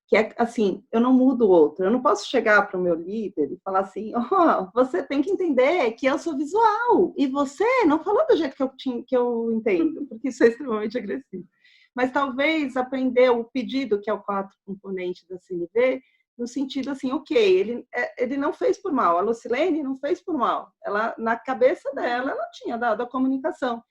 Que é assim, eu não mudo o outro. Eu não posso chegar para o meu líder e falar assim, você tem que entender que eu sou visual. E você não falou do jeito que eu entendo, porque isso é extremamente agressivo. Mas talvez aprender o pedido, que é o 4 componente da CNV, no sentido assim, ok, ele não fez por mal, a Lucilene não fez por mal, ela, na cabeça dela, ela tinha dado a comunicação.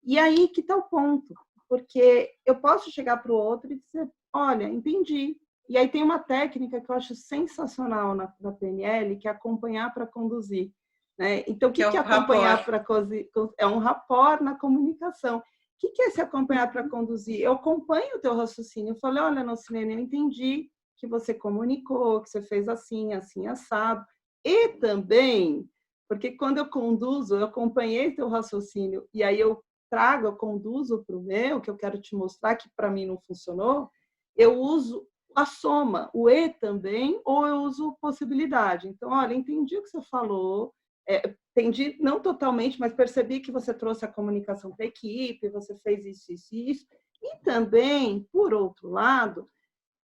E aí que está o ponto, porque eu posso chegar para o outro e dizer, olha, entendi. E aí tem uma técnica que eu acho sensacional na PNL, que é acompanhar para conduzir. Né? Então, o que é acompanhar para conduzir? É um rapport na comunicação. O que é esse acompanhar para conduzir? Eu acompanho o teu raciocínio. Eu falei, olha, Lucilene, eu entendi que você comunicou, que você fez assim, assim, assado. E também, porque quando eu conduzo, eu acompanhei teu raciocínio, e aí eu conduzo para o meu, que eu quero te mostrar que para mim não funcionou, eu uso a soma, o e também, ou eu uso possibilidade. Então, olha, entendi o que você falou, entendi, não totalmente, mas percebi que você trouxe a comunicação para a equipe, você fez isso, isso e isso. E também, por outro lado,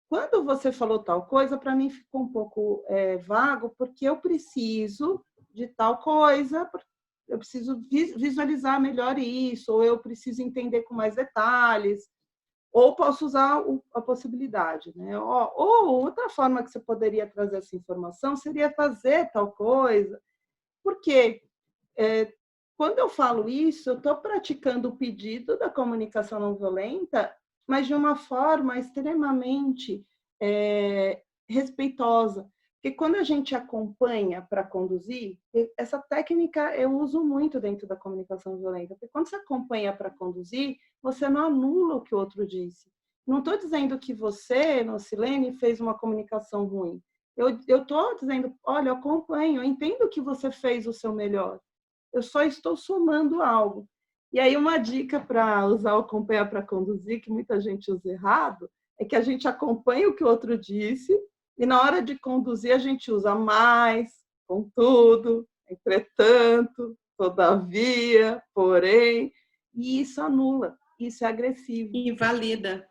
quando você falou tal coisa, para mim ficou um pouco vago, porque eu preciso de tal coisa, eu preciso visualizar melhor isso, ou eu preciso entender com mais detalhes, ou posso usar a possibilidade. Né? Ou outra forma que você poderia trazer essa informação seria fazer tal coisa, porque quando eu falo isso, eu estou praticando o pedido da comunicação não violenta, mas de uma forma extremamente respeitosa, Porque quando a gente acompanha para conduzir, essa técnica eu uso muito dentro da comunicação violenta, porque quando você acompanha para conduzir, você não anula o que o outro disse. Não estou dizendo que você, Nocilene, fez uma comunicação ruim. Eu estou dizendo, olha, eu acompanho, eu entendo que você fez o seu melhor. Eu só estou somando algo. E aí uma dica para usar o acompanhar para conduzir, que muita gente usa errado, é que a gente acompanha o que o outro disse, e na hora de conduzir, a gente usa mais, contudo, entretanto, todavia, porém, e isso anula, isso é agressivo. Invalida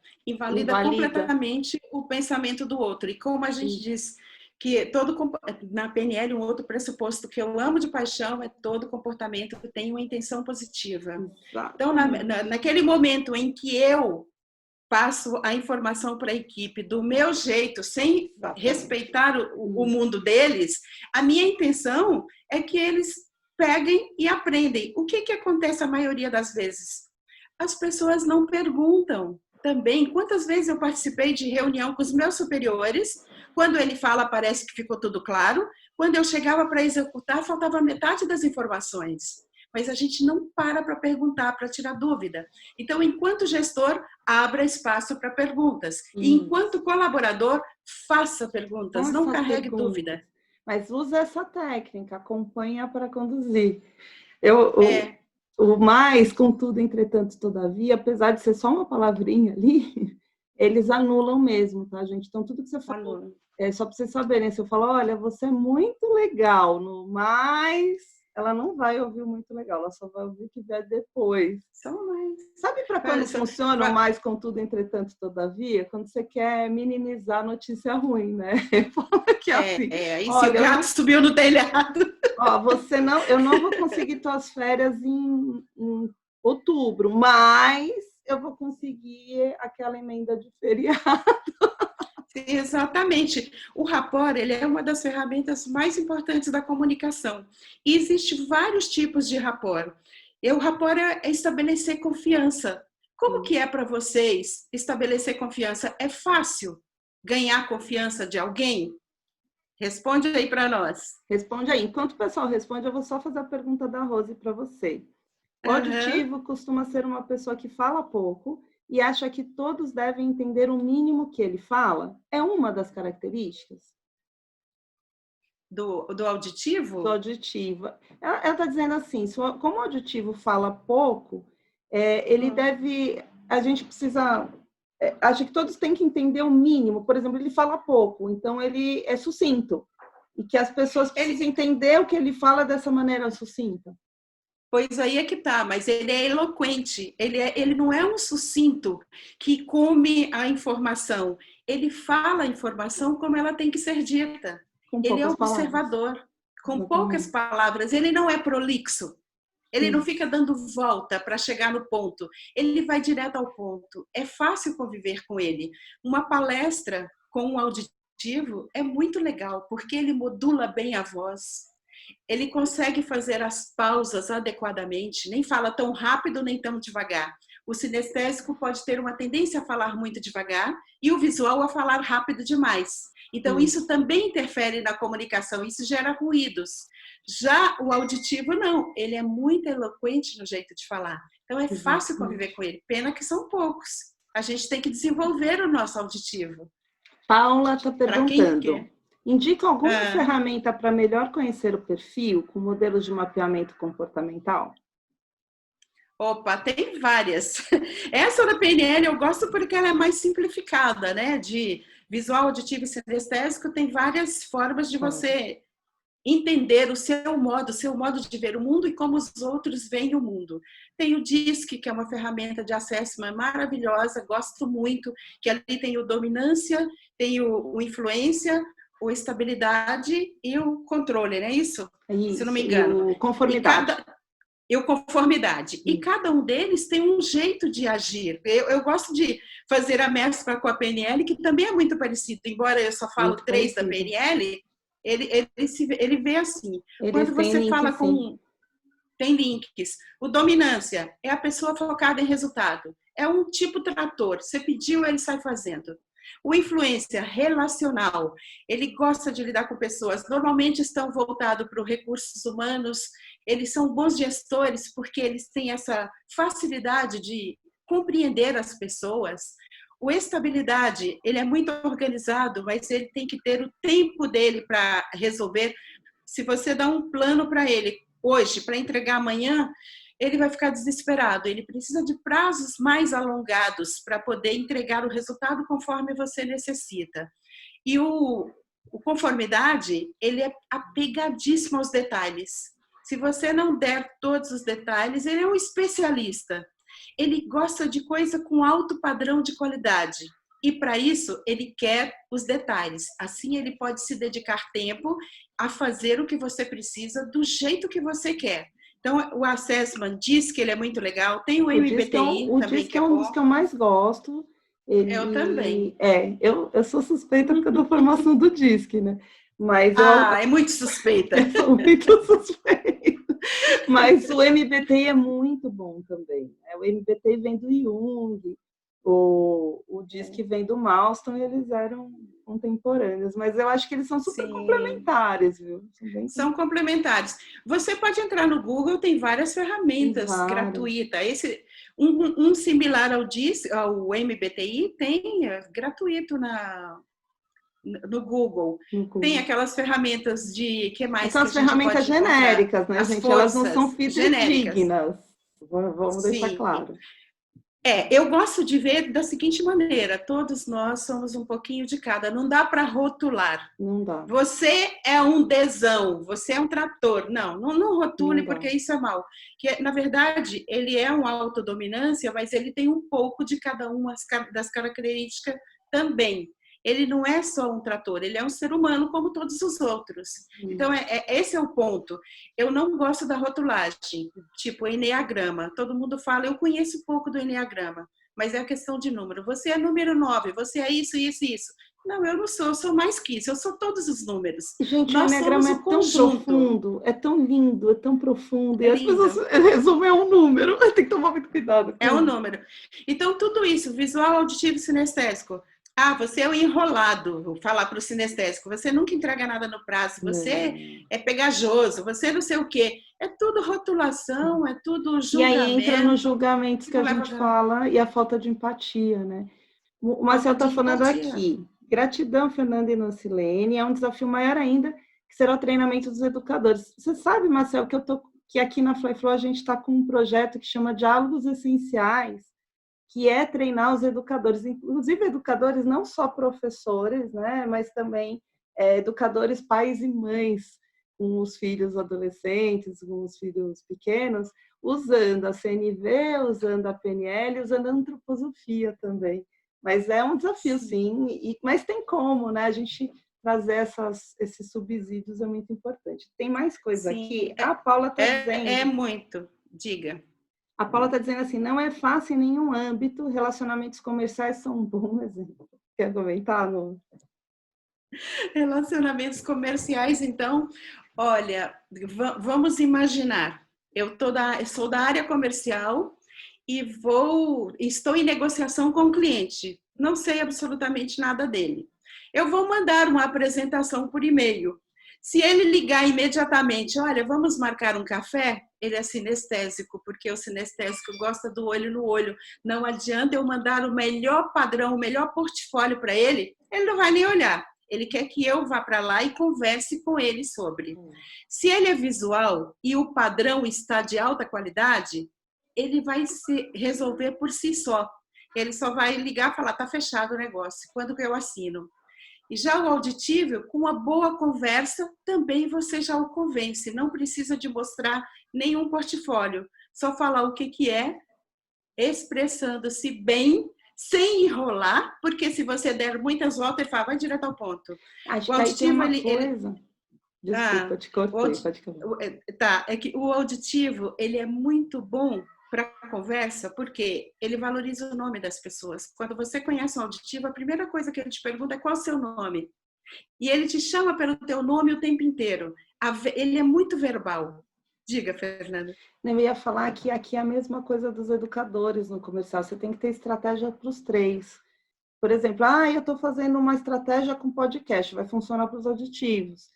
completamente o pensamento do outro. E como a gente diz que na PNL, um outro pressuposto que eu amo de paixão é todo comportamento que tem uma intenção positiva. Exatamente. Então, naquele momento em que eu passo a informação para a equipe do meu jeito, sem respeitar o mundo deles, a minha intenção é que eles peguem e aprendem. O que acontece a maioria das vezes? As pessoas não perguntam também. Quantas vezes eu participei de reunião com os meus superiores, quando ele fala, parece que ficou tudo claro, quando eu chegava para executar, faltava metade das informações. Mas a gente não para perguntar, para tirar dúvida. Então, enquanto gestor, abra espaço para perguntas. E enquanto colaborador, faça perguntas, não carregue dúvida. Mas usa essa técnica, acompanha para conduzir. O mais, contudo, entretanto, todavia, apesar de ser só uma palavrinha ali, eles anulam mesmo, tá, gente? Então, tudo que você falou, só para vocês saberem, se eu falar, olha, você é muito legal, no mais... ela não vai ouvir muito legal, ela só vai ouvir o que vier depois. Sabe para quando funciona o mais, contudo, entretanto, todavia? Quando você quer minimizar a notícia ruim, né? Fala que assim. E se o gato subiu no telhado? Eu não vou conseguir tuas férias em outubro, mas eu vou conseguir aquela emenda de feriado. Exatamente. O rapport, ele é uma das ferramentas mais importantes da comunicação. E existem vários tipos de rapport. E o rapport é estabelecer confiança. Como que é para vocês estabelecer confiança? É fácil ganhar confiança de alguém? Responde aí para nós. Responde aí. Enquanto o pessoal responde, eu vou só fazer a pergunta da Rose para você. O auditivo costuma ser uma pessoa que fala pouco e acha que todos devem entender o mínimo que ele fala? É uma das características? Do auditivo? Do auditivo. Ela está dizendo assim, como o auditivo fala pouco, ele deve... A gente precisa... acha que todos têm que entender o mínimo. Por exemplo, ele fala pouco, então ele é sucinto. E que as pessoas precisam entender o que ele fala dessa maneira sucinta. Pois aí é que tá, mas ele é eloquente, ele não é um sucinto que come a informação, ele fala a informação como ela tem que ser dita. Ele é observador, com poucas palavras, ele não é prolixo, ele não fica dando volta para chegar no ponto, ele vai direto ao ponto, é fácil conviver com ele. Uma palestra com um auditivo é muito legal, porque ele modula bem a voz. Ele consegue fazer as pausas adequadamente, nem fala tão rápido nem tão devagar. O sinestésico pode ter uma tendência a falar muito devagar e o visual a falar rápido demais. Então, isso também interfere na comunicação, isso gera ruídos. Já o auditivo, não. Ele é muito eloquente no jeito de falar. Então, é fácil conviver com ele. Pena que são poucos. A gente tem que desenvolver o nosso auditivo. Paula está perguntando. Indica alguma ferramenta para melhor conhecer o perfil com modelos de mapeamento comportamental? Opa, tem várias. Essa da PNL eu gosto porque ela é mais simplificada, né? De visual, auditivo e sinestésico, tem várias formas de você entender o seu modo de ver o mundo e como os outros veem o mundo. Tem o DISC, que é uma ferramenta de assessment maravilhosa, gosto muito, que ali tem o dominância, tem o influência, o estabilidade e o controle, não é isso? Se não me engano. E o conformidade. E o conformidade. E cada um deles tem um jeito de agir. Eu gosto de fazer a mescla com a PNL, que também é muito parecido. Embora eu só falo 3 da PNL, ele vê assim. Quando você fala com... Tem links. O dominância é a pessoa focada em resultado. É um tipo trator. Você pediu, ele sai fazendo. O influencer relacional, ele gosta de lidar com pessoas, normalmente estão voltados para os recursos humanos, eles são bons gestores porque eles têm essa facilidade de compreender as pessoas. O estabilidade, ele é muito organizado, mas ele tem que ter o tempo dele para resolver. Se você dá um plano para ele hoje, para entregar amanhã, ele vai ficar desesperado. Ele precisa de prazos mais alongados para poder entregar o resultado conforme você necessita. E o conformidade, ele é apegadíssimo aos detalhes. Se você não der todos os detalhes, ele é um especialista. Ele gosta de coisa com alto padrão de qualidade. E para isso, ele quer os detalhes. Assim, ele pode se dedicar tempo a fazer o que você precisa do jeito que você quer. Então, o Assessment diz que ele é muito legal. Tem o MBTI também, que é um bom. dos que eu mais gosto. Eu também. Eu sou suspeita porque eu dou formação do DISC, né? Mas é muito suspeita. Eu sou muito suspeita. Mas o MBTI é muito bom também. O MBTI vem do Jung, o DISC vem do Mauston, e eles eram contemporâneos, mas eu acho que eles são super complementares, viu? São complementares. Você pode entrar no Google, tem várias ferramentas gratuitas. Um similar ao DISC, ao MBTI, tem gratuito no Google. Tem aquelas ferramentas de... que mais? São as ferramentas genéricas, né, gente? Elas não são fidedignas. Vamos deixar claro. Eu gosto de ver da seguinte maneira: todos nós somos um pouquinho de cada, não dá para rotular. Não dá. Você é um desão, você é um trator. Não rotule, porque isso é mal. Que, na verdade, ele é uma autodominância, mas ele tem um pouco de cada uma das características também. Ele não é só um trator, ele é um ser humano como todos os outros. Então, esse é o ponto. Eu não gosto da rotulagem, tipo enneagrama. Todo mundo fala, eu conheço pouco do enneagrama, mas é a questão de número. Você é número 9, você é isso, isso e isso. Não, eu não sou, eu sou mais que isso, eu sou todos os números. Gente, o enneagrama é tão profundo, é tão lindo, é tão profundo, e as pessoas resumem um número, tem que tomar muito cuidado. É um número. Então, tudo isso, visual, auditivo e sinestésico. Você é o enrolado, vou falar para o sinestésico, você nunca entrega nada no prazo, você é pegajoso, você não sei o quê. É tudo rotulação, é tudo julgamento. E aí entra nos julgamentos que a gente fala e a falta de empatia, né? O Marcelo está falando aqui. Gratidão, Fernanda e Nocilene. É um desafio maior ainda, que será o treinamento dos educadores. Você sabe, Marcelo, que aqui na Flyflow a gente está com um projeto que chama Diálogos Essenciais, que é treinar os educadores, inclusive educadores não só professores, né, mas também educadores, pais e mães, com os filhos adolescentes, com os filhos pequenos, usando a CNV, usando a PNL, usando a antroposofia também. Mas é um desafio, sim, mas tem como, né? A gente trazer esses subsídios é muito importante. Tem mais coisa aqui? A Paula está dizendo... É muito, diga. A Paula está dizendo assim, não é fácil em nenhum âmbito, relacionamentos comerciais são um bom exemplo. Quer comentar, Lu? Relacionamentos comerciais, então, olha, vamos imaginar, eu sou da área comercial e estou em negociação com o cliente, não sei absolutamente nada dele. Eu vou mandar uma apresentação por e-mail. Se ele ligar imediatamente, olha, vamos marcar um café, ele é sinestésico, porque o sinestésico gosta do olho no olho. Não adianta eu mandar o melhor padrão, o melhor portfólio para ele não vai nem olhar. Ele quer que eu vá para lá e converse com ele sobre. Se ele é visual e o padrão está de alta qualidade, ele vai se resolver por si só. Ele só vai ligar e falar, está fechado o negócio, quando que eu assino? E já o auditivo, com uma boa conversa, também você já o convence. Não precisa de mostrar nenhum portfólio. Só falar o que é, expressando-se bem, sem enrolar, porque se você der muitas voltas, ele fala, vai direto ao ponto. Acho que aí tem uma coisa... Desculpa, te cortei, pode falar. É que o auditivo, ele é muito bom para a conversa, porque ele valoriza o nome das pessoas. Quando você conhece um auditivo, a primeira coisa que ele te pergunta é qual é o seu nome. E ele te chama pelo teu nome o tempo inteiro. Ele é muito verbal. Diga, Fernanda. Eu ia falar que aqui é a mesma coisa dos educadores no comercial. Você tem que ter estratégia para os três. Por exemplo, eu estou fazendo uma estratégia com podcast, vai funcionar para os auditivos.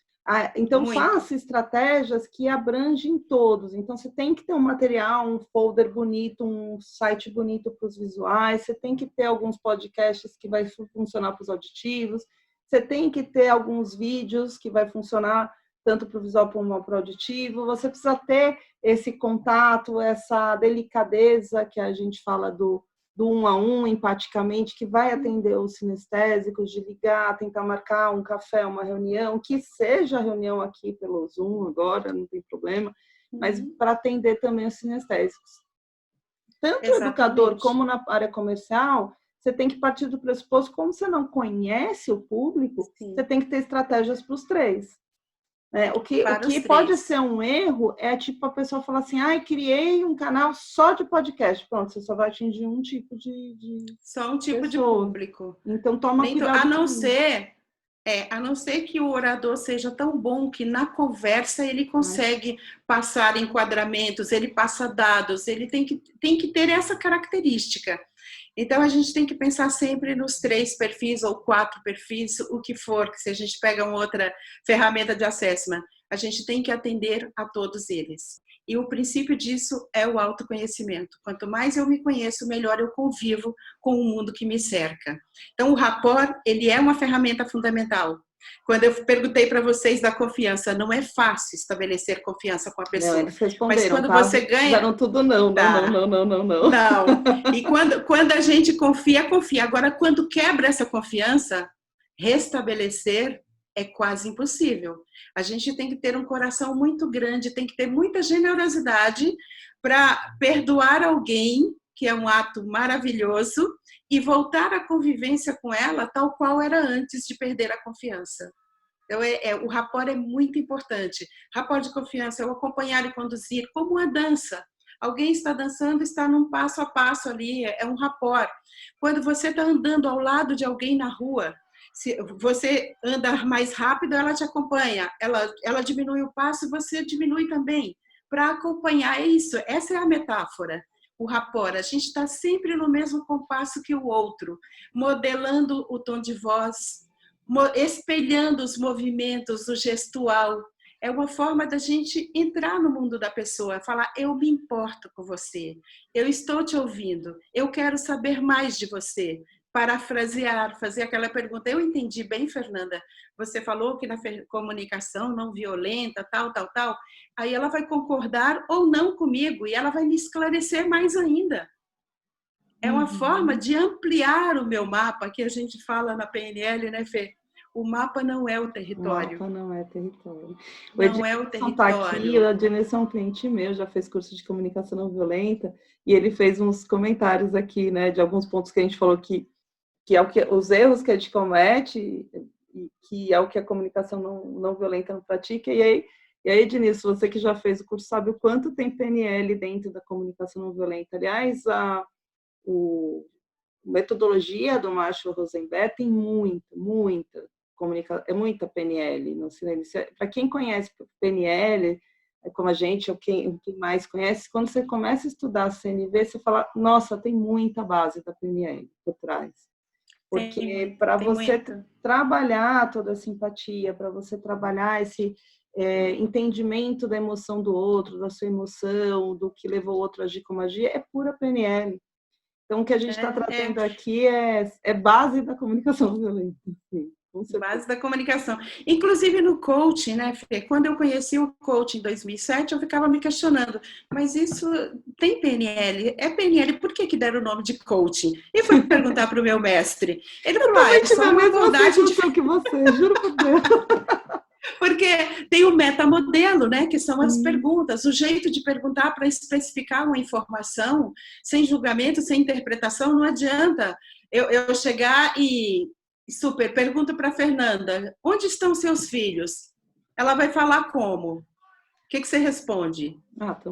Então, faça estratégias que abrangem todos. Então, você tem que ter um material, um folder bonito, um site bonito para os visuais, você tem que ter alguns podcasts que vai funcionar para os auditivos, você tem que ter alguns vídeos que vai funcionar tanto para o visual como para o auditivo. Você precisa ter esse contato, essa delicadeza que a gente fala do 1 a 1, empaticamente, que vai atender os sinestésicos, de ligar, tentar marcar um café, uma reunião, que seja reunião aqui pelo Zoom agora, não tem problema, mas para atender também os sinestésicos. Tanto o educador como na área comercial, você tem que partir do pressuposto, como você não conhece o público, você tem que ter estratégias para os três. O que pode ser um erro é tipo a pessoa falar assim, criei um canal só de podcast. Pronto, você só vai atingir um tipo de só um tipo pessoa. de público. Então toma cuidado. A não ser que o orador seja tão bom que na conversa ele consegue passar enquadramentos, ele passa dados, ele tem que ter essa característica. Então, a gente tem que pensar sempre nos 3 perfis ou 4 perfis, o que for, que se a gente pega uma outra ferramenta de assessment, a gente tem que atender a todos eles. E o princípio disso é o autoconhecimento. Quanto mais eu me conheço, melhor eu convivo com o mundo que me cerca. Então, o rapport, ele é uma ferramenta fundamental. Quando eu perguntei para vocês da confiança, não é fácil estabelecer confiança com a pessoa. Não, eles responderam, mas quando você ganha... Fizeram tudo não. Não. E quando a gente confia. Agora, quando quebra essa confiança, restabelecer é quase impossível. A gente tem que ter um coração muito grande, tem que ter muita generosidade para perdoar alguém, que é um ato maravilhoso, e voltar à convivência com ela tal qual era antes de perder a confiança. Então, o rapport é muito importante. Rapport de confiança é o acompanhar e conduzir, como uma dança. Alguém está dançando, está num passo a passo ali, é um rapport. Quando você está andando ao lado de alguém na rua, se você anda mais rápido, ela te acompanha. Ela diminui o passo, você diminui também. Para acompanhar, é isso. Essa é a metáfora. O rapport, a gente está sempre no mesmo compasso que o outro, modelando o tom de voz, espelhando os movimentos, o gestual. É uma forma da gente entrar no mundo da pessoa, falar, eu me importo com você, eu estou te ouvindo, eu quero saber mais de você. Parafrasear, fazer aquela pergunta. Eu entendi bem, Fernanda, você falou que na comunicação não violenta, tal. Aí ela vai concordar ou não comigo e ela vai me esclarecer mais ainda. É uma forma de ampliar o meu mapa, que a gente fala na PNL, né, Fê? O mapa não é o território. O mapa não é território. Não é o território. Tá aqui, o Ednilson é um cliente meu, já fez curso de comunicação não violenta, e ele fez uns comentários aqui, né, de alguns pontos que a gente falou que é o que os erros que a gente comete, e que é o que a comunicação não violenta não pratica. E aí, Ednilson, você que já fez o curso sabe o quanto tem PNL dentro da comunicação não violenta. Aliás, a metodologia do Marshall Rosenberg tem muita PNL no silêncio. Para quem conhece PNL, como a gente, ou quem mais conhece, quando você começa a estudar a CNV, você fala, nossa, tem muita base da PNL por trás. Porque para você trabalhar toda a simpatia, para você trabalhar esse entendimento da emoção do outro, da sua emoção, do que levou o outro a agir como agir, é pura PNL. Então, o que a gente está tratando aqui é base da comunicação violenta. Sim. Base da comunicação. Inclusive no coaching, né, Fê? Quando eu conheci o coaching em 2007, eu ficava me questionando, mas isso tem PNL? É PNL, por que deram o nome de coaching? E fui perguntar para o meu mestre. Ele falou, é só uma abordagem que você, juro por Deus. Porque tem o metamodelo, né, que são as perguntas, o jeito de perguntar para especificar uma informação, sem julgamento, sem interpretação, não adianta eu chegar e pergunto para a Fernanda, onde estão seus filhos? Ela vai falar como? O que você responde?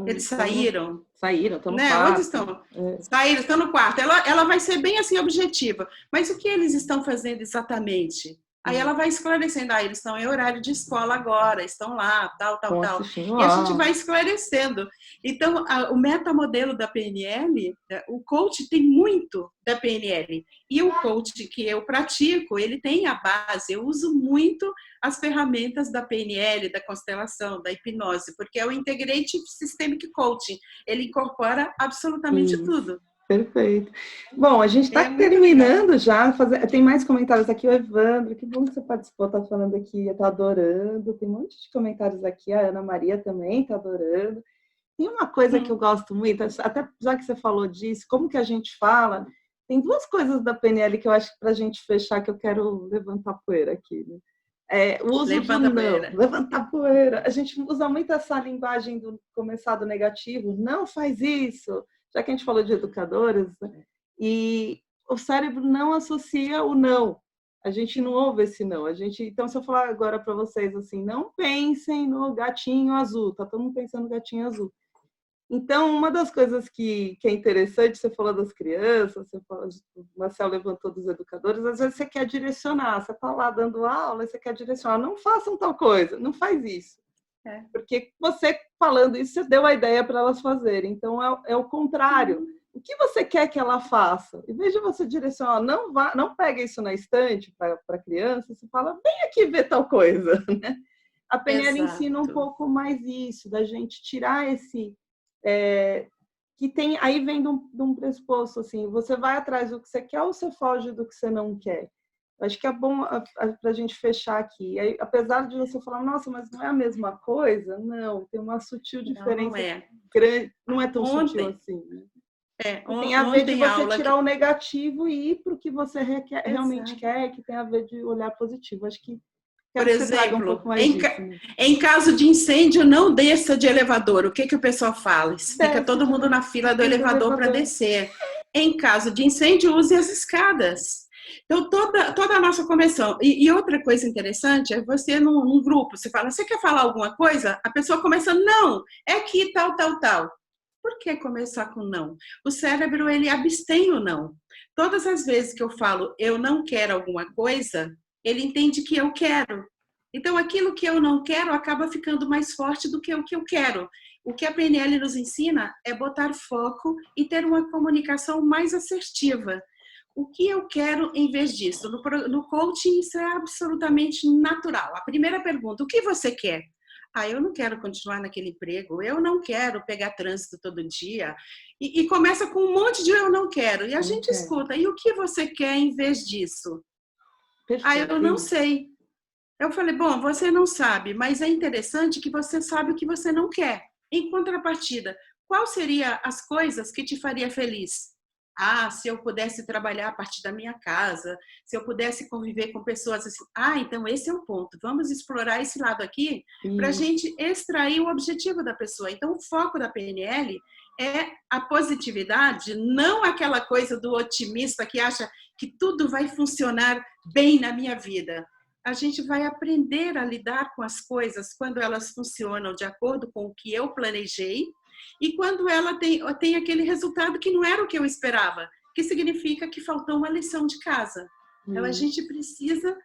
Eles saíram? Saíram, estão no quarto. quarto. Onde estão? Saíram, estão no quarto. Ela vai ser bem assim objetiva. Mas o que eles estão fazendo exatamente? Aí ela vai esclarecendo, eles estão em horário de escola agora, estão lá, tal. E a gente vai esclarecendo. Então, o metamodelo da PNL, o coach tem muito da PNL. E o coach que eu pratico, ele tem a base, eu uso muito as ferramentas da PNL, da constelação, da hipnose, porque é o Integrative Systemic Coaching. Ele incorpora absolutamente tudo. Perfeito. Bom, a gente está terminando já. Tem mais comentários aqui. O Evandro, que bom que você participou, está falando aqui, está adorando. Tem um monte de comentários aqui. A Ana Maria também está adorando. Tem uma coisa que eu gosto muito, até já que você falou disso, como que a gente fala, tem duas coisas da PNL que eu acho que para a gente fechar, que eu quero levantar poeira aqui, né? O uso do não, levantar poeira. A gente usa muito essa linguagem do começado negativo, não faz isso, já que a gente falou de educadoras, né? E o cérebro não associa o não. A gente não ouve esse não. Então, se eu falar agora para vocês assim, não pensem no gatinho azul, tá todo mundo pensando no gatinho azul. Então, uma das coisas que é interessante, você falou das crianças, o Marcel levantou dos educadores, às vezes você quer direcionar, você está lá dando aula, você quer direcionar, não façam tal coisa, não faz isso. Porque você falando isso, você deu a ideia para elas fazerem. Então, é o contrário. O que você quer que ela faça? Em vez de você direcionar, não pega isso na estante para a criança, você fala, vem aqui ver tal coisa. Né? A PNL ensina um pouco mais isso, da gente tirar esse... que tem, aí vem de um pressuposto, assim, você vai atrás do que você quer ou você foge do que você não quer? Acho que é bom para a gente fechar aqui. Aí, apesar de você falar, nossa, mas não é a mesma coisa? Não, tem uma sutil diferença. Grande, não é tão sutil assim. Né? Tem a ver de você tirar o negativo e ir para o que você realmente quer, que tem a ver de olhar positivo. Acho que por exemplo, em caso de incêndio, não desça de elevador. O que o pessoal fala? Fica todo mundo na fila do elevador para descer. Em caso de incêndio, use as escadas. Então, toda a nossa convenção. E outra coisa interessante é você, num grupo, você fala, você quer falar alguma coisa? A pessoa começa, não, é aqui, tal. Por que começar com não? O cérebro, ele abstém o não. Todas as vezes que eu falo, eu não quero alguma coisa, ele entende que eu quero. Então, aquilo que eu não quero acaba ficando mais forte do que o que eu quero. O que a PNL nos ensina é botar foco e ter uma comunicação mais assertiva. O que eu quero em vez disso? No coaching, isso é absolutamente natural. A primeira pergunta, o que você quer? Eu não quero continuar naquele emprego, eu não quero pegar trânsito todo dia. E começa com um monte de eu não quero. E a gente escuta, e o que você quer em vez disso? Eu não sei. Eu falei, bom, você não sabe, mas é interessante que você sabe o que você não quer. Em contrapartida, qual seriam as coisas que te faria feliz? Se eu pudesse trabalhar a partir da minha casa, se eu pudesse conviver com pessoas assim. Então esse é o ponto. Vamos explorar esse lado aqui para a gente extrair o objetivo da pessoa. Então o foco da PNL é a positividade, não aquela coisa do otimista que acha que tudo vai funcionar bem na minha vida. A gente vai aprender a lidar com as coisas quando elas funcionam de acordo com o que eu planejei e quando ela tem aquele resultado que não era o que eu esperava, que significa que faltou uma lição de casa. Então, a gente precisa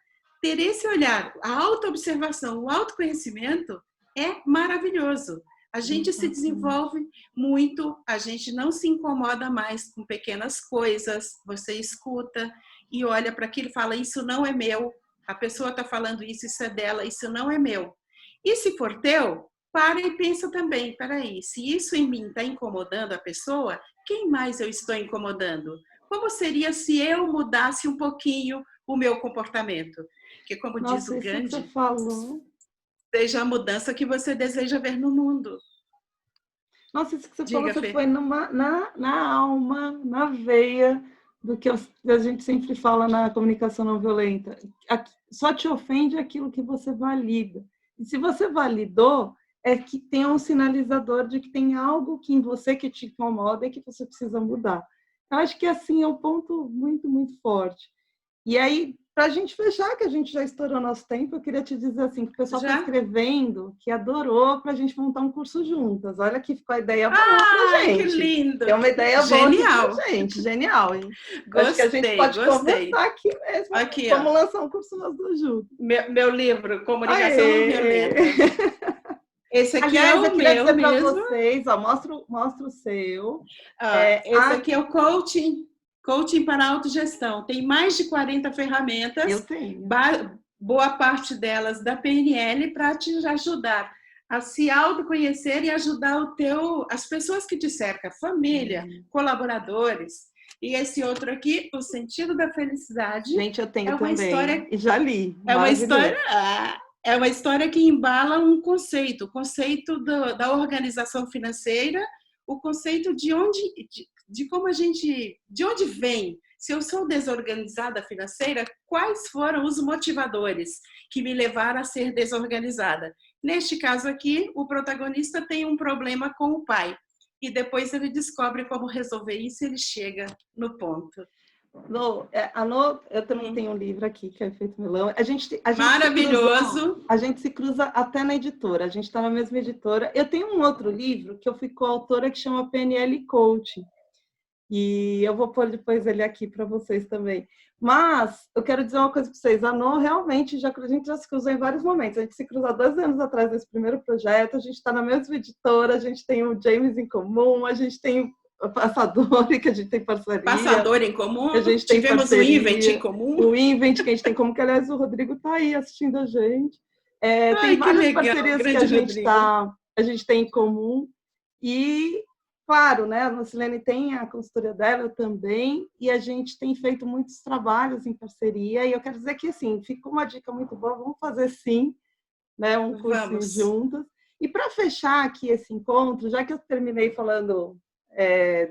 ter esse olhar. A autoobservação, o autoconhecimento é maravilhoso. A gente se desenvolve muito, a gente não se incomoda mais com pequenas coisas, você escuta e olha para aquilo e fala, isso não é meu, a pessoa está falando isso é dela, isso não é meu. E se for teu, para e pensa também, peraí, se isso em mim está incomodando a pessoa, quem mais eu estou incomodando? Como seria se eu mudasse um pouquinho o meu comportamento? Porque como diz o Gandhi, seja a mudança que você deseja ver no mundo. Nossa, isso que você falou, você foi na alma, na veia do que a gente sempre fala na comunicação não violenta. Só te ofende aquilo que você valida. E se você validou, é que tem um sinalizador de que tem algo que em você que te incomoda e que você precisa mudar. Eu acho que assim é um ponto muito, muito forte. E aí, para a gente fechar, que a gente já estourou nosso tempo, eu queria te dizer assim, que o pessoal está escrevendo, que adorou para a gente montar um curso juntas. Olha que ficou a ideia boa para a Ai, que gente. lindo! É uma ideia boa aqui Genial! para a gente, genial, hein? Acho que a gente Gostei, pode gostei. conversar aqui mesmo. Aqui, Vamos ó. lançar um curso nós dois juntos. Meu livro, Comunicação Não Aê! Violenta. Esse aqui é Aliás, eu o queria meu dizer para mesmo. vocês, ó, mostra o seu. Esse aqui é o coaching para autogestão. Tem mais de 40 ferramentas. Eu tenho. Boa parte delas da PNL para te ajudar a se autoconhecer e ajudar as pessoas que te cercam, família, colaboradores. E esse outro aqui, O Sentido da Felicidade. Gente, eu tenho uma também. História, e já li. É uma história que embala um conceito, o conceito da organização financeira, o conceito de como de onde vem. Se eu sou desorganizada financeira, quais foram os motivadores que me levaram a ser desorganizada? Neste caso aqui, o protagonista tem um problema com o pai e depois ele descobre como resolver isso e ele chega no ponto. Eu também tenho um livro aqui, que é Efeito Milão. Maravilhoso! A gente se cruza até na editora, a gente está na mesma editora. Eu tenho um outro livro que eu fui coautora que chama PNL Coaching. E eu vou pôr depois ele aqui para vocês também. Mas eu quero dizer uma coisa para vocês. A No realmente, a gente já se cruzou em vários momentos. A gente se cruzou 2 anos atrás desse primeiro projeto, a gente está na mesma editora, a gente tem o James em comum, a gente tem o Passador, que a gente tem parceria. Passador em comum, a gente tem tivemos parceria, o Invent em comum. O Invent que a gente tem como, que aliás o Rodrigo está aí assistindo a gente. Tem várias parcerias que a gente tem em comum. E claro, né? A Lucilene tem a consultoria dela também, e a gente tem feito muitos trabalhos em parceria, e eu quero dizer que, assim, ficou uma dica muito boa, vamos fazer sim, né? Um curso juntas. E para fechar aqui esse encontro, já que eu terminei falando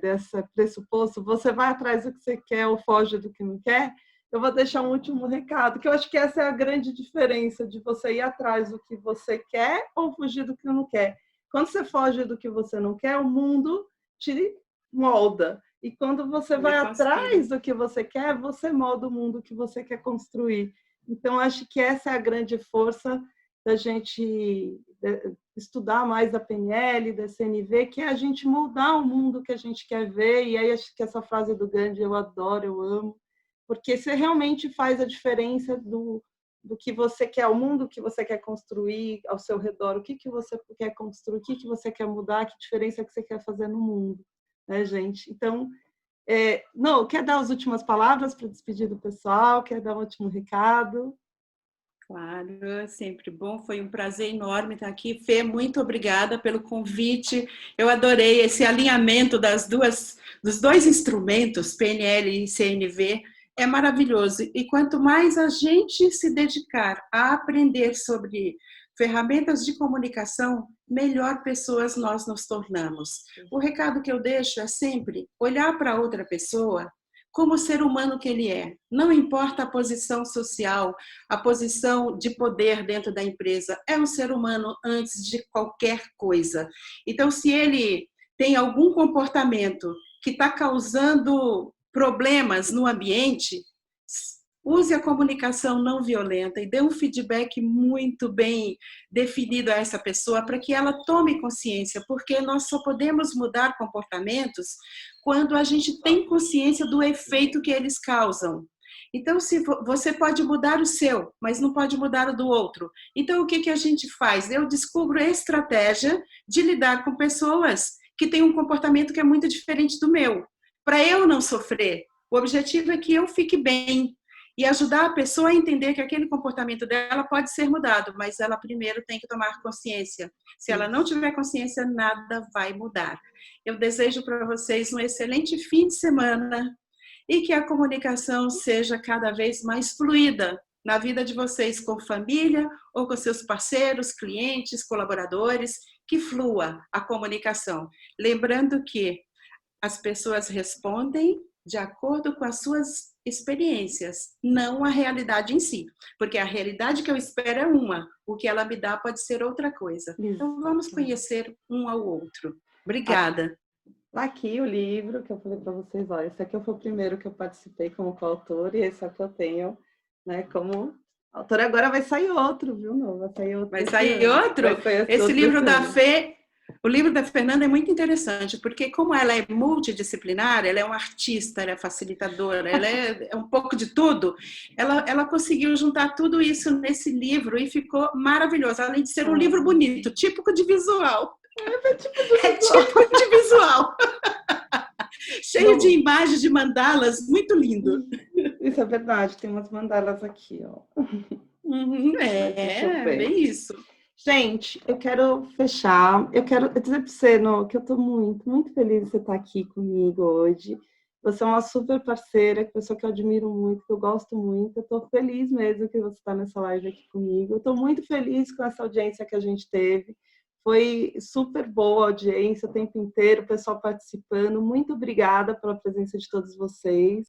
desse pressuposto, você vai atrás do que você quer ou foge do que não quer, eu vou deixar um último recado, que eu acho que essa é a grande diferença de você ir atrás do que você quer ou fugir do que não quer. Quando você foge do que você não quer, o mundo te molda. E quando você vai atrás do que você quer, você molda o mundo que você quer construir. Então, acho que essa é a grande força da gente estudar mais a PNL, da CNV, que é a gente moldar o mundo que a gente quer ver. E aí, acho que essa frase do Gandhi eu adoro, eu amo, porque você realmente faz a diferença do que você quer, o mundo que você quer construir ao seu redor, o que você quer construir, o que você quer mudar, que diferença que você quer fazer no mundo, né, gente? Então, quer dar as últimas palavras para despedir do pessoal? Quer dar um último recado? Claro, é sempre bom, foi um prazer enorme estar aqui. Fê, muito obrigada pelo convite. Eu adorei esse alinhamento dos dois instrumentos, PNL e CNV. É maravilhoso. E quanto mais a gente se dedicar a aprender sobre ferramentas de comunicação, melhor pessoas nós nos tornamos. O recado que eu deixo é sempre olhar para outra pessoa como o ser humano que ele é. Não importa a posição social, a posição de poder dentro da empresa, é um ser humano antes de qualquer coisa. Então, se ele tem algum comportamento que está causando problemas no ambiente, use a comunicação não violenta e dê um feedback muito bem definido a essa pessoa para que ela tome consciência, porque nós só podemos mudar comportamentos quando a gente tem consciência do efeito que eles causam. Então, se você pode mudar o seu, mas não pode mudar o do outro. Então, o que a gente faz? Eu descubro a estratégia de lidar com pessoas que têm um comportamento que é muito diferente do meu, para eu não sofrer. O objetivo é que eu fique bem e ajudar a pessoa a entender que aquele comportamento dela pode ser mudado, mas ela primeiro tem que tomar consciência. Se ela não tiver consciência, nada vai mudar. Eu desejo para vocês um excelente fim de semana e que a comunicação seja cada vez mais fluida na vida de vocês, com família ou com seus parceiros, clientes, colaboradores, que flua a comunicação. Lembrando que as pessoas respondem de acordo com as suas experiências, não a realidade em si. Porque a realidade que eu espero é uma, o que ela me dá pode ser outra coisa. Então, vamos conhecer um ao outro. Obrigada. Aqui o livro que eu falei para vocês, olha, esse aqui foi o primeiro que eu participei como coautor e esse aqui eu tenho né? Como autora, agora vai sair outro, viu? Não, vai sair outro. Vai sair outro? Esse livro da Fê, o livro da Fernanda é muito interessante, porque como ela é multidisciplinar, ela é uma artista, ela é facilitadora, ela é um pouco de tudo, ela conseguiu juntar tudo isso nesse livro e ficou maravilhoso, além de ser um livro bonito, típico de visual. É típico de visual. Cheio de imagens de mandalas, muito lindo. Isso é verdade, tem umas mandalas aqui, ó. Bem isso. Gente, eu quero fechar. Eu quero dizer para você, Nô, que eu estou muito, muito feliz de você estar aqui comigo hoje. Você é uma super parceira, pessoa que eu admiro muito, que eu gosto muito. Eu estou feliz mesmo que você está nessa live aqui comigo. Eu estou muito feliz com essa audiência que a gente teve. Foi super boa a audiência o tempo inteiro, o pessoal participando. Muito obrigada pela presença de todos vocês.